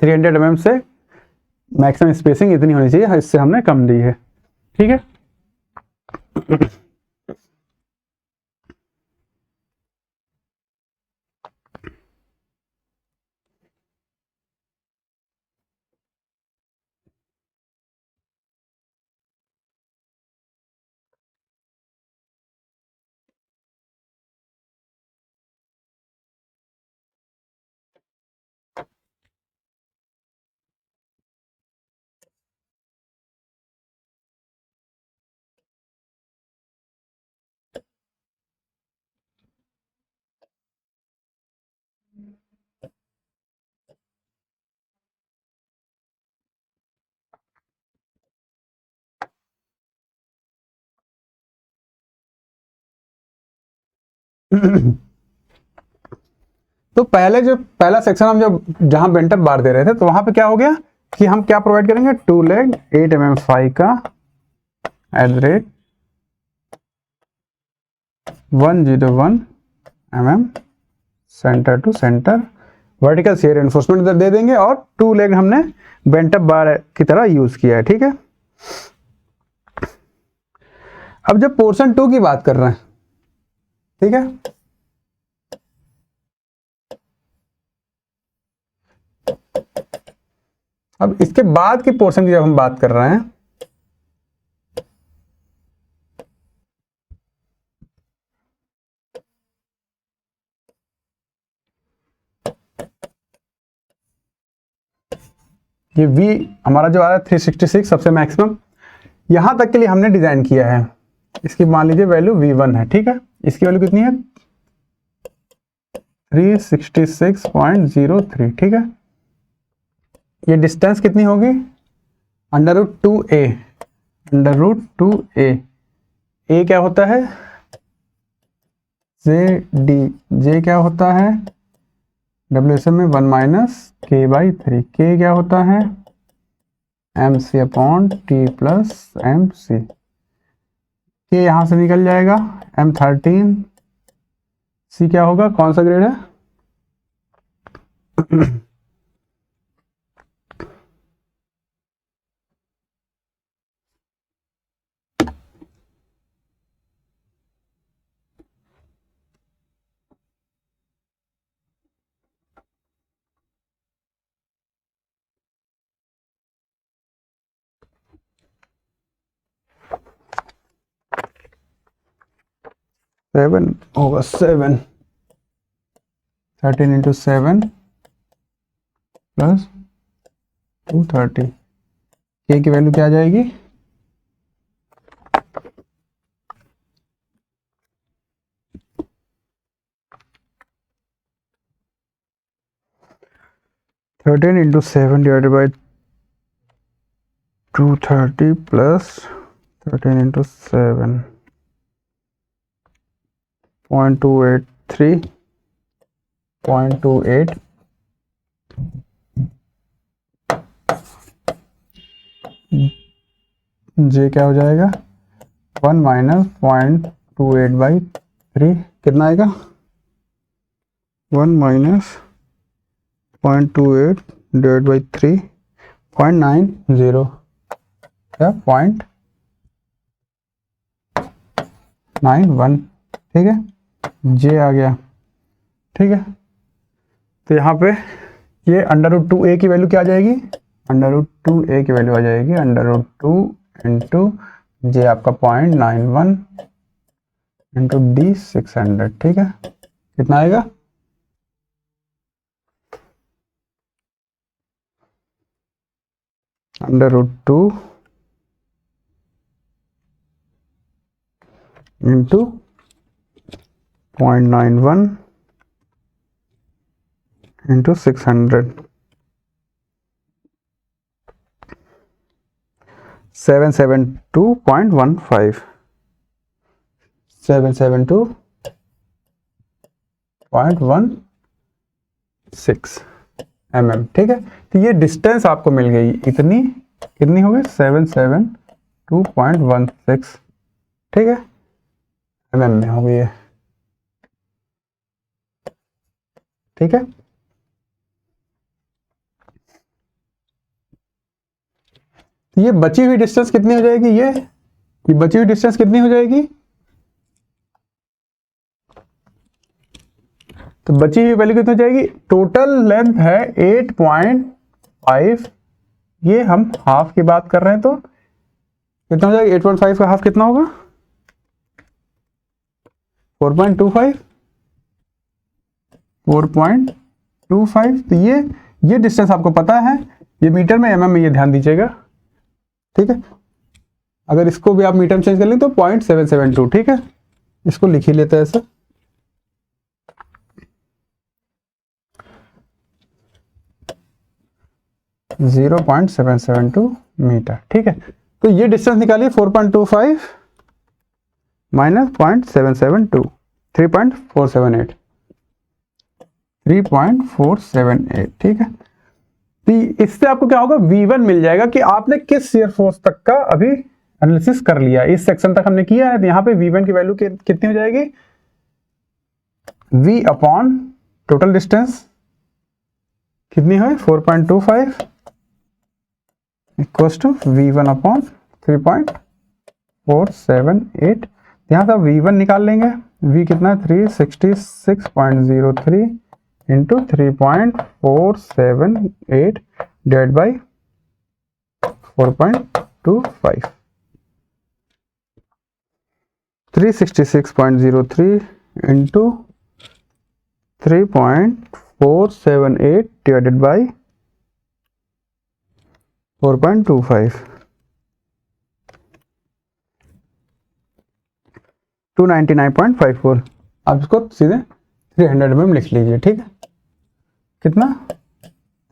300 mm से मैक्सिमम स्पेसिंग इतनी होनी चाहिए, इससे हमने कम दी है। ठीक है, तो पहला सेक्शन हम जब जहां बेंटअप बार दे रहे थे तो वहां पे क्या हो गया कि हम क्या प्रोवाइड करेंगे 2 लेग 8 mm फाई का @ 101 mm centre to centre vertical shear enforcement दे देंगे और 2 लेग हमने बेंटअप बार की तरह यूज किया है। ठीक है, अब जब पोर्शन 2 की बात कर रहे हैं, ठीक है, अब इसके बाद की पोर्शन की जब हम बात कर रहे हैं ये V हमारा जो आ रहा है 366 सबसे मैक्सिमम, यहां तक के लिए हमने डिजाइन किया है। इसकी मान लीजिए वैल्यू V1 है। ठीक है, इसकी वैल्यू कितनी है 366.03। ठीक है, ये डिस्टेंस कितनी होगी √2a, √2a। a क्या होता है JD, J क्या होता है WSM में 1 माइनस K/3, K क्या होता है MC/T प्लस MC, K यहाँ से निकल जाएगा, M13, C क्या होगा, कौन सा ग्रेड है 7 होगा, 7, 13 इंटू 7 प्लस 230, K की वैल्यू क्या आ जाएगी 13 into 7 divided by 230 plus 13 into 7, 0.283, 0.28, J क्या हो जाएगा 1 माइनस 0.28/3, कितना आएगा 1 माइनस 0.28 डिवाइड बाई 3, 0.90 या 0.91, ठीक है, J आ गया, ठीक है। तो यहाँ पे ये √2a की वैल्यू क्या आ जाएगी, √2a की वैल्यू आ जाएगी √2 इंटू J आपका 0.91 इंटू D 600, ठीक है, कितना आएगा √2 इंटू 0.91 इंटू 600, 772.15, 772.16 mm, ठीक है। तो ये डिस्टेंस आपको मिल गई, इतनी कितनी हो गई 772.16, ठीक है, mm में हो गई है, ठीक है। तो ये बची हुई डिस्टेंस कितनी हो जाएगी, ये बची हुई डिस्टेंस कितनी हो जाएगी, तो बची हुई वैल्यू कितनी हो जाएगी, टोटल लेंथ है 8.5, ये हम हाफ की बात कर रहे हैं तो कितना हो जाएगा 8.5 का हाफ कितना होगा 4.25, 4.25। तो ये डिस्टेंस आपको पता है, ये मीटर में mm में, ये ध्यान दीजिएगा, ठीक है। अगर इसको भी आप मीटर में चेंज कर लें तो 0.772, ठीक है, इसको लिख ही लेते हैं ऐसे, .772 मीटर, ठीक है। तो ये डिस्टेंस निकालिए 4.25 माइनस 0.772, 3.478, 3.478, ठीक है। तो इससे आपको क्या होगा V1 मिल जाएगा कि आपने किस शियर फोर्स तक का अभी एनालिसिस कर लिया, इस सेक्शन तक हमने किया है। तो यहाँ पे V1 की वैल्यू कितनी हो जाएगी, V अपॉन टोटल डिस्टेंस कितनी है 4.25 इक्वल्स टू V1 अपॉन 3.478। यहाँ से V1 निकाल लेंगे, V कितना है 366.03 into 3.478 divide by 4.25, 366.03 into 3.478 divided by 4.25, 299.54। आप इसको सीधे 300 में लिख लीजिए, ठीक है, कितना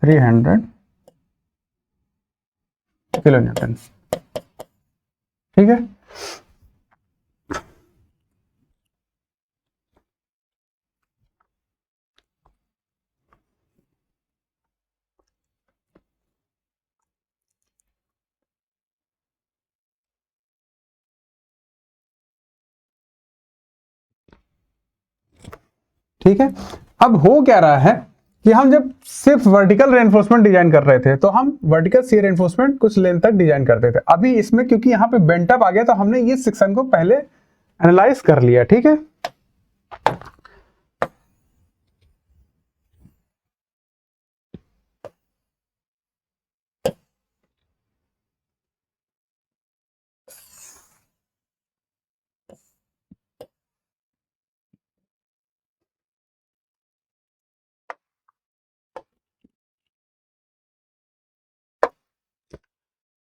300 किलो न्यूटन, ठीक है। ठीक है। अब हो क्या रहा है कि हम जब सिर्फ वर्टिकल रेनफोर्समेंट डिजाइन कर रहे थे तो हम वर्टिकल शियर रेनफोर्समेंट कुछ लेंथ तक डिजाइन करते थे। अभी इसमें क्योंकि यहाँ पे बेंट अप आ गया तो हमने ये सेक्शन को पहले एनालाइज कर लिया, ठीक है।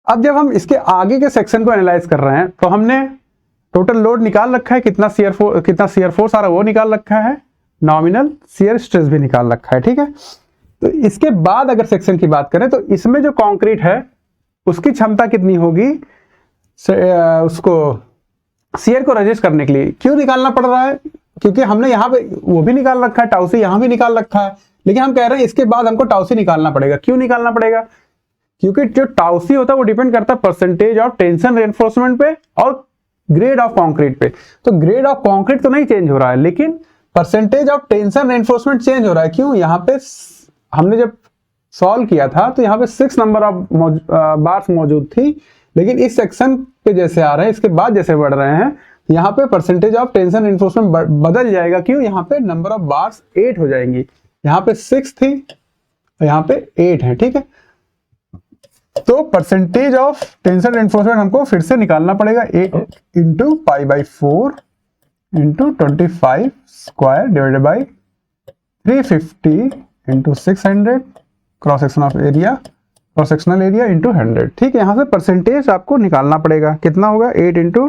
अब जब हम इसके आगे के सेक्शन को एनालाइज कर रहे हैं तो हमने टोटल लोड निकाल रखा है, कितना शियर फोर्स आ रहा है वो निकाल रखा है, नॉमिनल शियर स्ट्रेस भी निकाल रखा है, ठीक है। तो इसके बाद अगर सेक्शन की बात करें तो इसमें जो कंक्रीट है उसकी क्षमता कितनी होगी, उसको शियर को रजिस्ट करने के लिए क्यों निकालना पड़ रहा है, क्योंकि हमने यहाँ पे वो भी निकाल रखा है, टाउ सी यहाँ भी निकाल रखा है, लेकिन हम कह रहे हैं इसके बाद हमको टाउ सी निकालना पड़ेगा। क्यों निकालना पड़ेगा, क्योंकि जो टाउ सी होता है वो डिपेंड करता है परसेंटेज ऑफ टेंशन रेनफोर्समेंट पे और ग्रेड ऑफ कंक्रीट पे। तो ग्रेड ऑफ कंक्रीट तो नहीं चेंज हो रहा है लेकिन percentage of tension reinforcement change हो रहा है। क्यों, यहाँ पे हमने जब सॉल्व किया था तो यहाँ पे 6 नंबर ऑफ बार्स मौजूद थी, लेकिन इस सेक्शन पे जैसे आ रहे हैं इसके बाद जैसे बढ़ रहे हैं यहाँ पे परसेंटेज ऑफ टेंशन रेनफोर्समेंट बदल जाएगा। क्यों, यहाँ पे नंबर ऑफ बार्स 8 हो जाएंगी, यहाँ पे 6 थी यहाँ पे 8 है, ठीक है। तो परसेंटेज ऑफ टेंशन रेनफोर्समेंट हमको फिर से निकालना पड़ेगा, 8 into pi by 4 into 25 square divided by 350 into 600 cross sectional area into 100, ठीक है। यहां से परसेंटेज आपको निकालना पड़ेगा, कितना होगा 8 into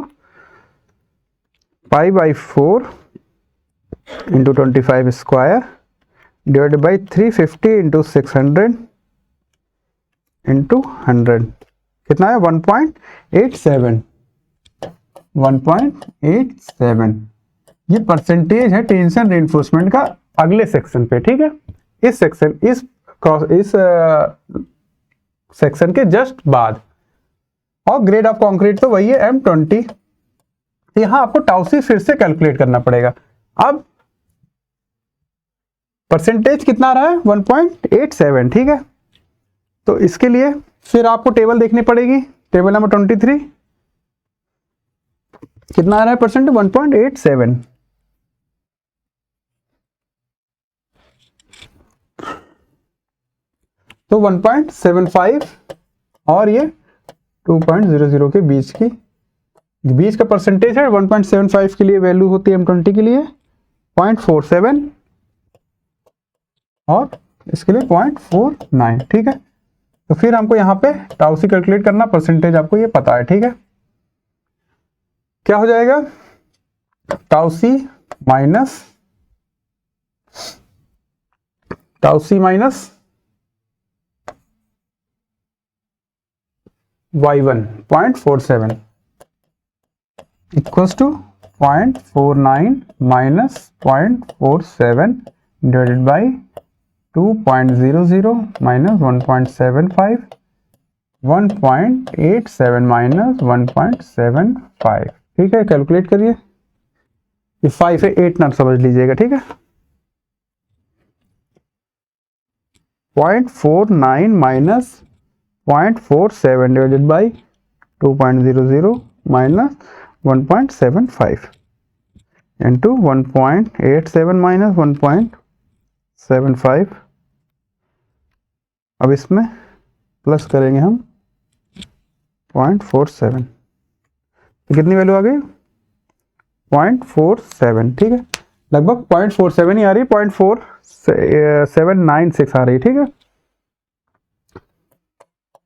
pi by 4 into 25 square divided by 350 into 600 into 100, कितना है 1.87। ये परसेंटेज है टेंशन रेनफोर्समेंट का अगले सेक्शन पे, ठीक है। इस सेक्शन के जस्ट बाद। और ग्रेड ऑफ कंक्रीट तो वही है M20। यहां आपको टाउ सी फिर से कैलकुलेट करना पड़ेगा। अब परसेंटेज कितना रहा है 1.87, ठीक है। तो इसके लिए फिर आपको टेबल देखनी पड़ेगी, टेबल नंबर 23 कितना आ रहा है परसेंट 1.87। तो 1.75 और ये 2.00 के बीच का परसेंटेज है। 1.75 के लिए वैल्यू होती है M20 के लिए 0.47 और इसके लिए 0.49, ठीक है। तो फिर हमको यहाँ पे टाउ सी कैलकुलेट करना, परसेंटेज आपको ये पता है, ठीक है। क्या हो जाएगा tau c minus y1 0.47 equals to 0.49 minus 0.47 divided by 2.00 minus 1.75 1.87 minus 1.75, ठीक है। कैलकुलेट करिए, ये 5 है 8 ना समझ लीजिएगा, ठीक है। 0.49 minus 0.47 divided by 2.00 minus 1.75 into 1.87 minus 1.75। अब इसमें प्लस करेंगे हम 0.47, तो कितनी वैल्यू आ गई 0.47, ठीक है। लगभग 0.47 ही आ रही है, 0.4796 आ रही है, ठीक है।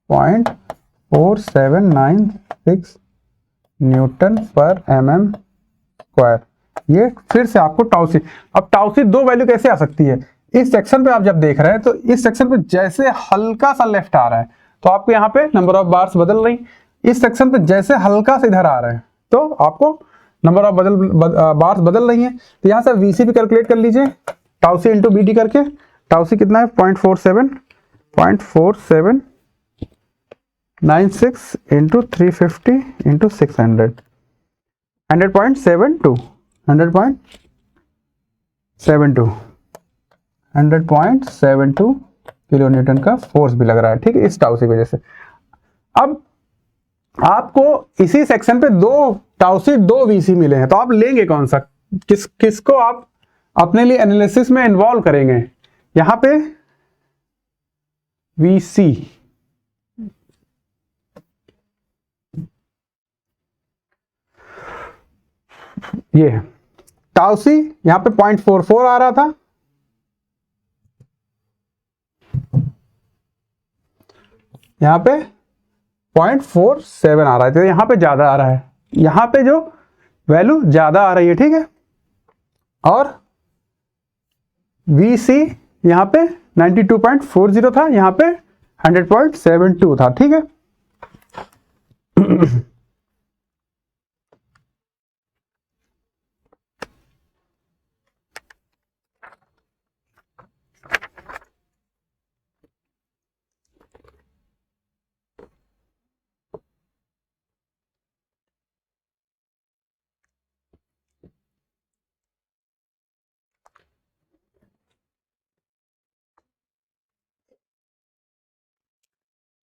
0.4796 न्यूटन पर mm स्क्वायर। ये फिर से आपको टाउ सी, अब टाउ सी दो वैल्यू कैसे आ सकती है, इस सेक्शन पे आप जब देख रहे हैं तो इस सेक्शन पे जैसे हल्का सा लेफ्ट आ रहा है तो आपको यहाँ पे नंबर ऑफ बार्स बदल रही, इस सेक्शन पे जैसे हल्का से इधर आ रहे हैं तो आपको नंबर ऑफ बार्स बदल रही हैं। तो यहाँ से VC भी कैलकुलेट कर लीजिए, टाउ सी इंटू BD करके। टाउ सी कितना है 0.4796 इंटू 350 इंटू 600, 100.72 72 100.72 किलो न्यूटन का फोर्स भी लग रहा है, ठीक है, इस टाउ सी की वजह से। अब आपको इसी सेक्शन पे दो टाउ सी दो वीसी मिले हैं, तो आप लेंगे कौन सा, किसको आप अपने लिए एनालिसिस में इन्वॉल्व करेंगे। यहां पे वीसी ये है, टाउ सी यहां पे 0.44 आ रहा था, यहां पे 0.47 आ रहा है, तो यहां पे ज्यादा आ रहा है, यहां पे जो वैल्यू ज्यादा आ रही है, ठीक है। और VC यहां पे 92.40 था, यहां पे 100.72 था, ठीक है।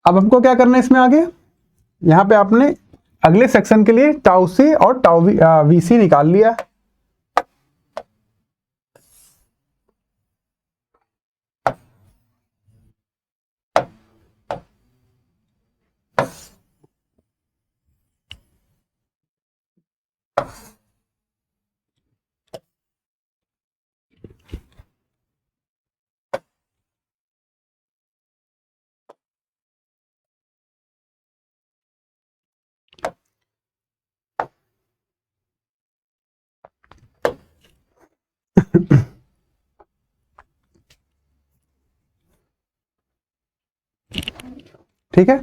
अब हमको क्या करना है इसमें आगे, यहां पे आपने अगले सेक्शन के लिए टाउ सी और टाउ वीसी निकाल लिया। ठीक है,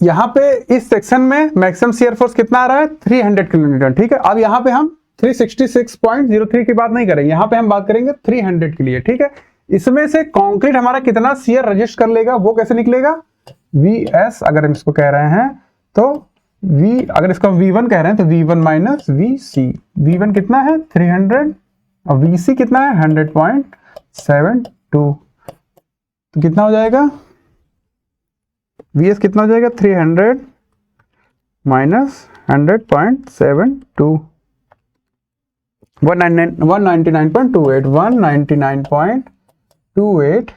यहां पे इस सेक्शन में मैक्सिमम शियर फोर्स कितना आ रहा है, 300 किलो न्यूटन, ठीक है। अब यहां पे हम 366.03 की बात नहीं करेंगे, यहां पे हम बात करेंगे 300 के लिए, ठीक है। इसमें से कंक्रीट हमारा कितना शियर रजिस्ट कर लेगा, वो कैसे निकलेगा, VS अगर हम इसको कह रहे हैं तो अगर इसको V1 कह रहे हैं तो V1 माइनस VC, V1 कितना है 300 और VC कितना है 100.72, तो कितना हो जाएगा, VS कितना हो जाएगा 300 माइनस 100.72, 199.28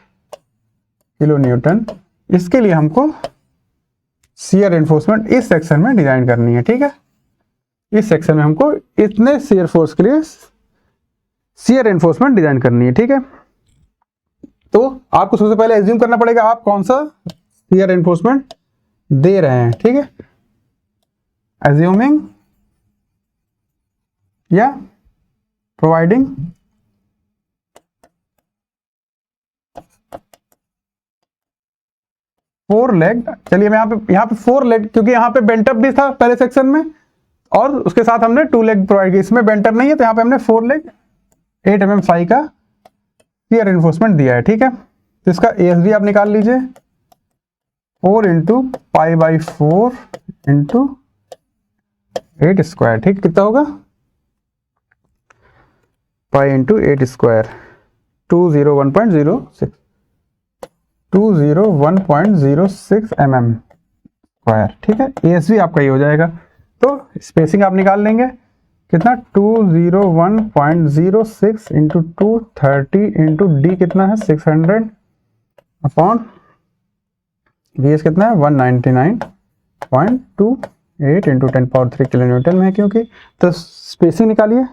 किलो न्यूटन। इसके लिए हमको शियर एनफोर्समेंट इस सेक्शन में डिजाइन करनी है, ठीक है। इस सेक्शन में हमको इतने शियर फोर्स के लिए शियर एनफोर्समेंट डिजाइन करनी है, ठीक है। तो आपको सबसे पहले एज्यूम करना पड़ेगा आप कौन सा शियर एनफोर्समेंट दे रहे हैं, ठीक है। एज्यूमिंग या प्रोवाइडिंग फोर लेग, चलिए मैं यहाँ पे फोर लेग, क्योंकि यहाँ पे बेंटअप भी था पहले सेक्शन में और उसके साथ हमने 2 लेग प्रोवाइड किया, इसमें बेंटअप नहीं है तो यहाँ पे हमने 4 लेग 8 mm साई का शियर एनफोर्समेंट दिया है, ठीक है। तो इसका ASB आप निकाल लीजिए, 4 into pi by 4 into 8 square, ठीक, कितना होगा pi into 8 square 201.06 mm square, ठीक है। ASB आपका ये हो जाएगा, तो स्पेसिंग आप निकाल लेंगे कितना 201.06 इंटू 230 इंटू डी कितना है 600 अपॉन VS कितना है 199.28 इंटू 10³ किलो न्यूटन में है क्योंकि, तो स्पेसिंग निकालिए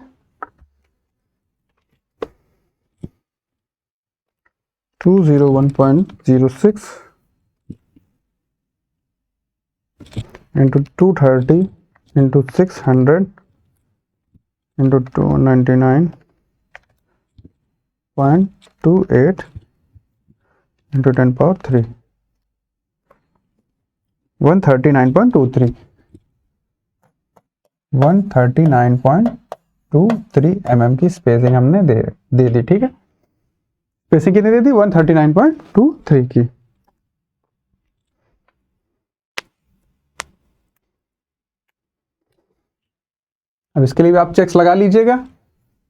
201.06 into 230 into 600 into 299.28 into 10³ 139.23 mm की स्पेसिंग हमने दे दी, ठीक है। स्पेसिंग कितनी दे दी 139.23 की। अब इसके लिए भी आप चेक्स लगा लीजिएगा,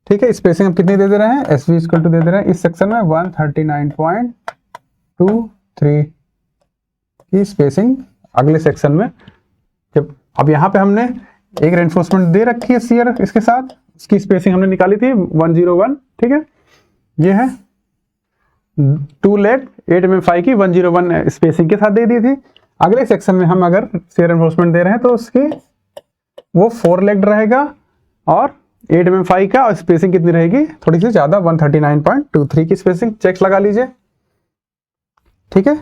ठीक है, स्पेसिंग हम कितनी दे दे रहे हैं, एस वी इक्वल टू दे दे रहे हैं इस सेक्शन में 139.23 की स्पेसिंग अगले सेक्शन में। जब अब यहाँ पे हमने एक रेनफोर्समेंट दे रखी है शियर, इसके साथ उसकी स्पेसिंग हमने निकाली थी 101, ठीक है, ये है 2 लेग 8 mm 5 की 101 स्पेसिंग के साथ दे दी थी। अगले सेक्शन में हम अगर शियर रेनफोर्समेंट दे रहे हैं तो उसकी वो 4 लेग रहेगा और 8 mm 5 का, और स्पेसिंग कितनी रहेगी, थोड़ी सी ज्यादा 139.23 की स्पेसिंग। चेक लगा लीजिए, ठीक है।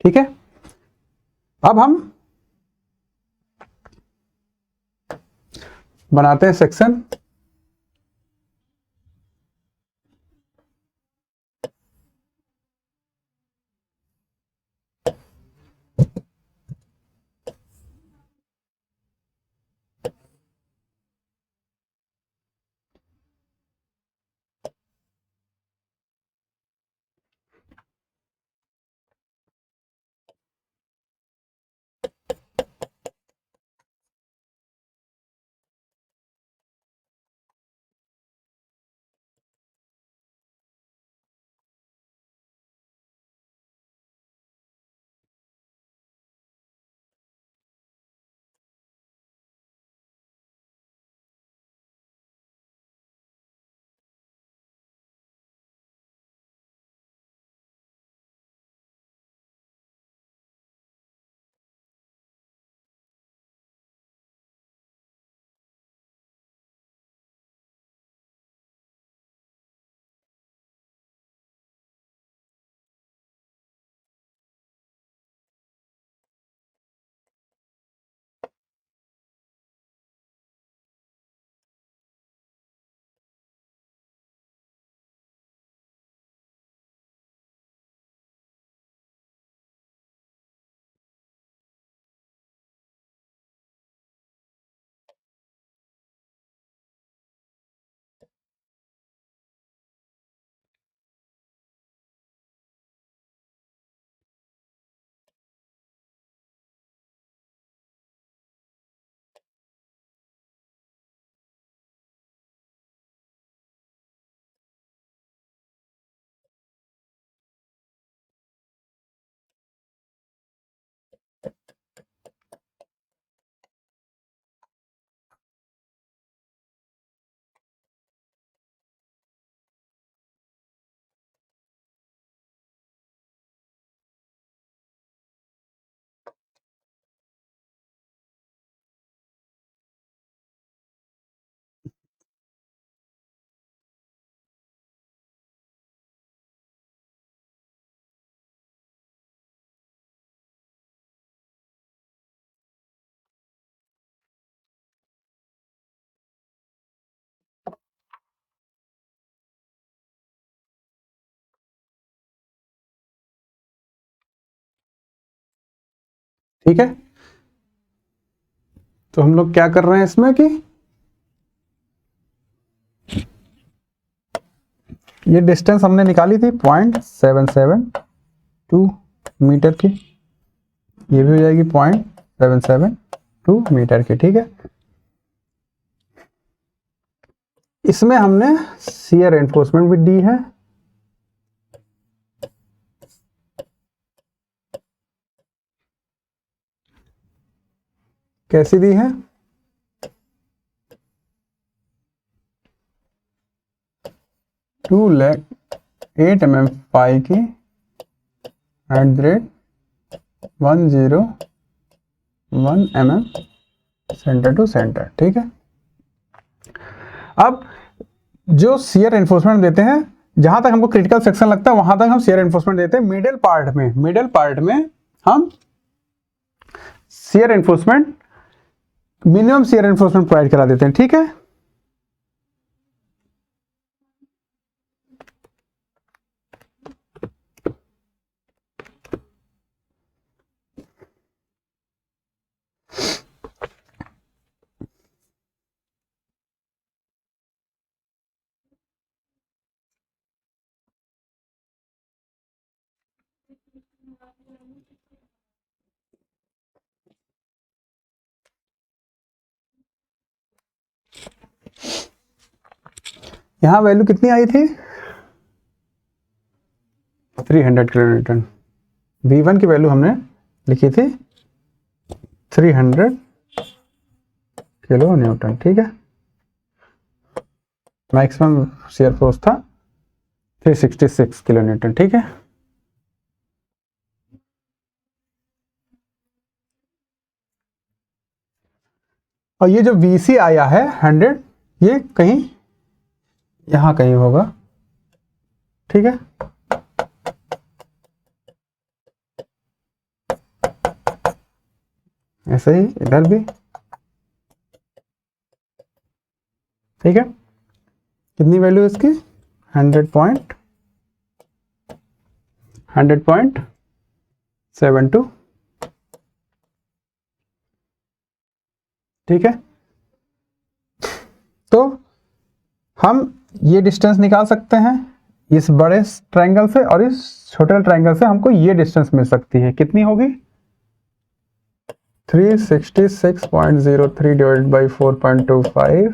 ठीक है, अब हम बनाते हैं सेक्शन। ठीक है, तो हम लोग क्या कर रहे हैं इसमें कि ये डिस्टेंस हमने निकाली थी 0.772 मीटर की, ये भी हो जाएगी 0.772 मीटर की, ठीक है। इसमें हमने शियर एनफोर्समेंट भी दी है, कैसी दी है, 2 लेग 8 mm 5 की @ 101 mm सेंटर टू सेंटर, ठीक है। अब जो शियर एनफोर्समेंट देते हैं, जहां तक हमको क्रिटिकल सेक्शन लगता है वहां तक हम शियर एनफोर्समेंट देते हैं। मिडिल पार्ट में हम shear enforcement, minimum shear enforcement provide करा देते हैं, ठीक है। यहां वैल्यू कितनी आई थी? 300 किलो न्यूटन। V1 की वैल्यू हमने लिखी थी 300 किलो न्यूटन, ठीक है। मैक्सिमम शियर फोर्स था 366 किलो न्यूटन, ठीक है। और ये जो VC आया है 100, ये कहीं यहां कहीं होगा, ठीक है। ऐसे ही इधर भी, ठीक है। कितनी वैल्यू इसकी? 100.72, ठीक है। तो हम ये डिस्टेंस निकाल सकते हैं इस बड़े ट्रायंगल से, और इस छोटे ट्रायंगल से हमको ये डिस्टेंस मिल सकती है। कितनी होगी? 366.03 divided by 4.25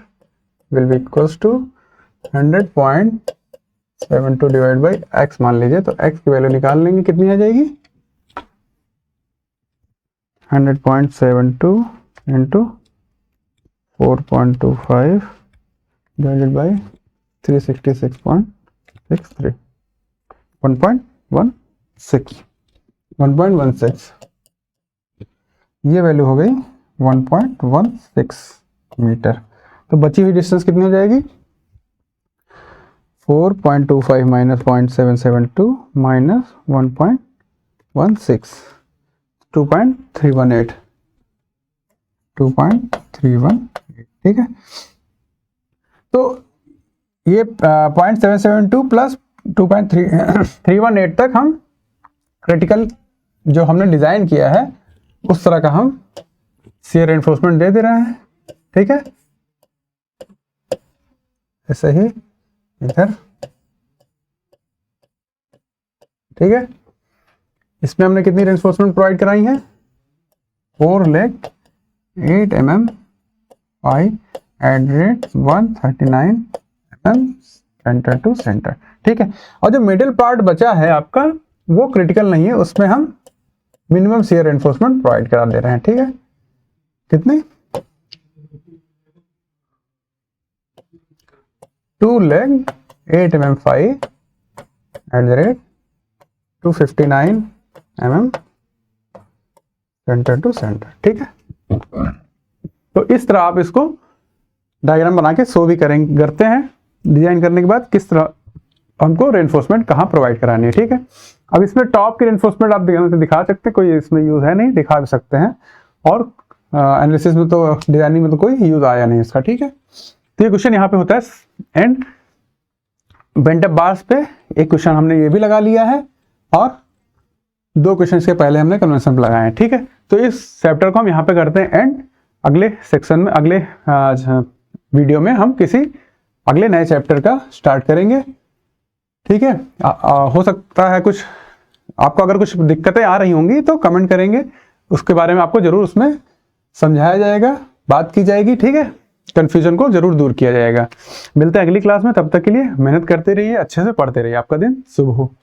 will be equals to 100.72 divide by x मान लीजिए। तो x की वैल्यू निकाल लेंगे, कितनी आ जाएगी? 100.72 इंटू 4.25 divided by 366.63, 1.16 ये वैल्यू हो गई 1.16 मीटर। तो बची हुई डिस्टेंस कितनी हो जाएगी? 4.25 माइनस 0.772 माइनस 1.16, 2.318, ठीक है। तो ये 0.772 प्लस 2.318 तक हम क्रिटिकल जो हमने डिजाइन किया है उस तरह का हम शियर रेनफोर्समेंट दे रहे हैं, ठीक है। ऐसे ही इधर, ठीक है। इसमें हमने कितनी रेनफोर्समेंट प्रोवाइड कराई है? 4 leg 8 mm by at rate 139 mm centre to center, ठीक है। और जो मिडिल पार्ट बचा है आपका वो क्रिटिकल नहीं है, उसमें हम मिनिमम शियर रेनफोर्समेंट प्रोवाइड करा दे रहे हैं, ठीक है। कितनी? 2 leg 8 mm 5 at the rate 259 mm centre to center, ठीक है। तो इस तरह आप इसको डायग्राम बना के शो भी करते हैं डिजाइन करने के बाद किस तरह हमको रेनफोर्समेंट कहाँ प्रोवाइड करानी है, ठीक है। अब इसमें टॉप की रेनफोर्समेंट आप दिखा सकते हैं, कोई इसमें यूज है नहीं, दिखा भी सकते हैं। और एनालिसिस में तो डिजाइनिंग में तो कोई यूज आया नहीं इसका, ठीक है। तो ये क्वेश्चन यहाँ पे होता है एंड बेंट अप बार्स पे एक क्वेश्चन हमने ये भी लगा लिया है, और 2 क्वेश्चन के पहले हमने कन्वेंशन लगाए हैं, ठीक है। तो इस चैप्टर को हम यहाँ पे करते हैं एंड अगले सेक्शन में, अगले वीडियो में हम किसी अगले नए चैप्टर का स्टार्ट करेंगे, ठीक है। हो सकता है कुछ आपको अगर कुछ दिक्कतें आ रही होंगी तो कमेंट करेंगे, उसके बारे में आपको जरूर उसमें समझाया जाएगा, बात की जाएगी, ठीक है। कंफ्यूजन को जरूर दूर किया जाएगा। मिलते हैं अगली क्लास में, तब तक के लिए मेहनत करते रहिए, अच्छे से पढ़ते रहिए। आपका दिन शुभ हो।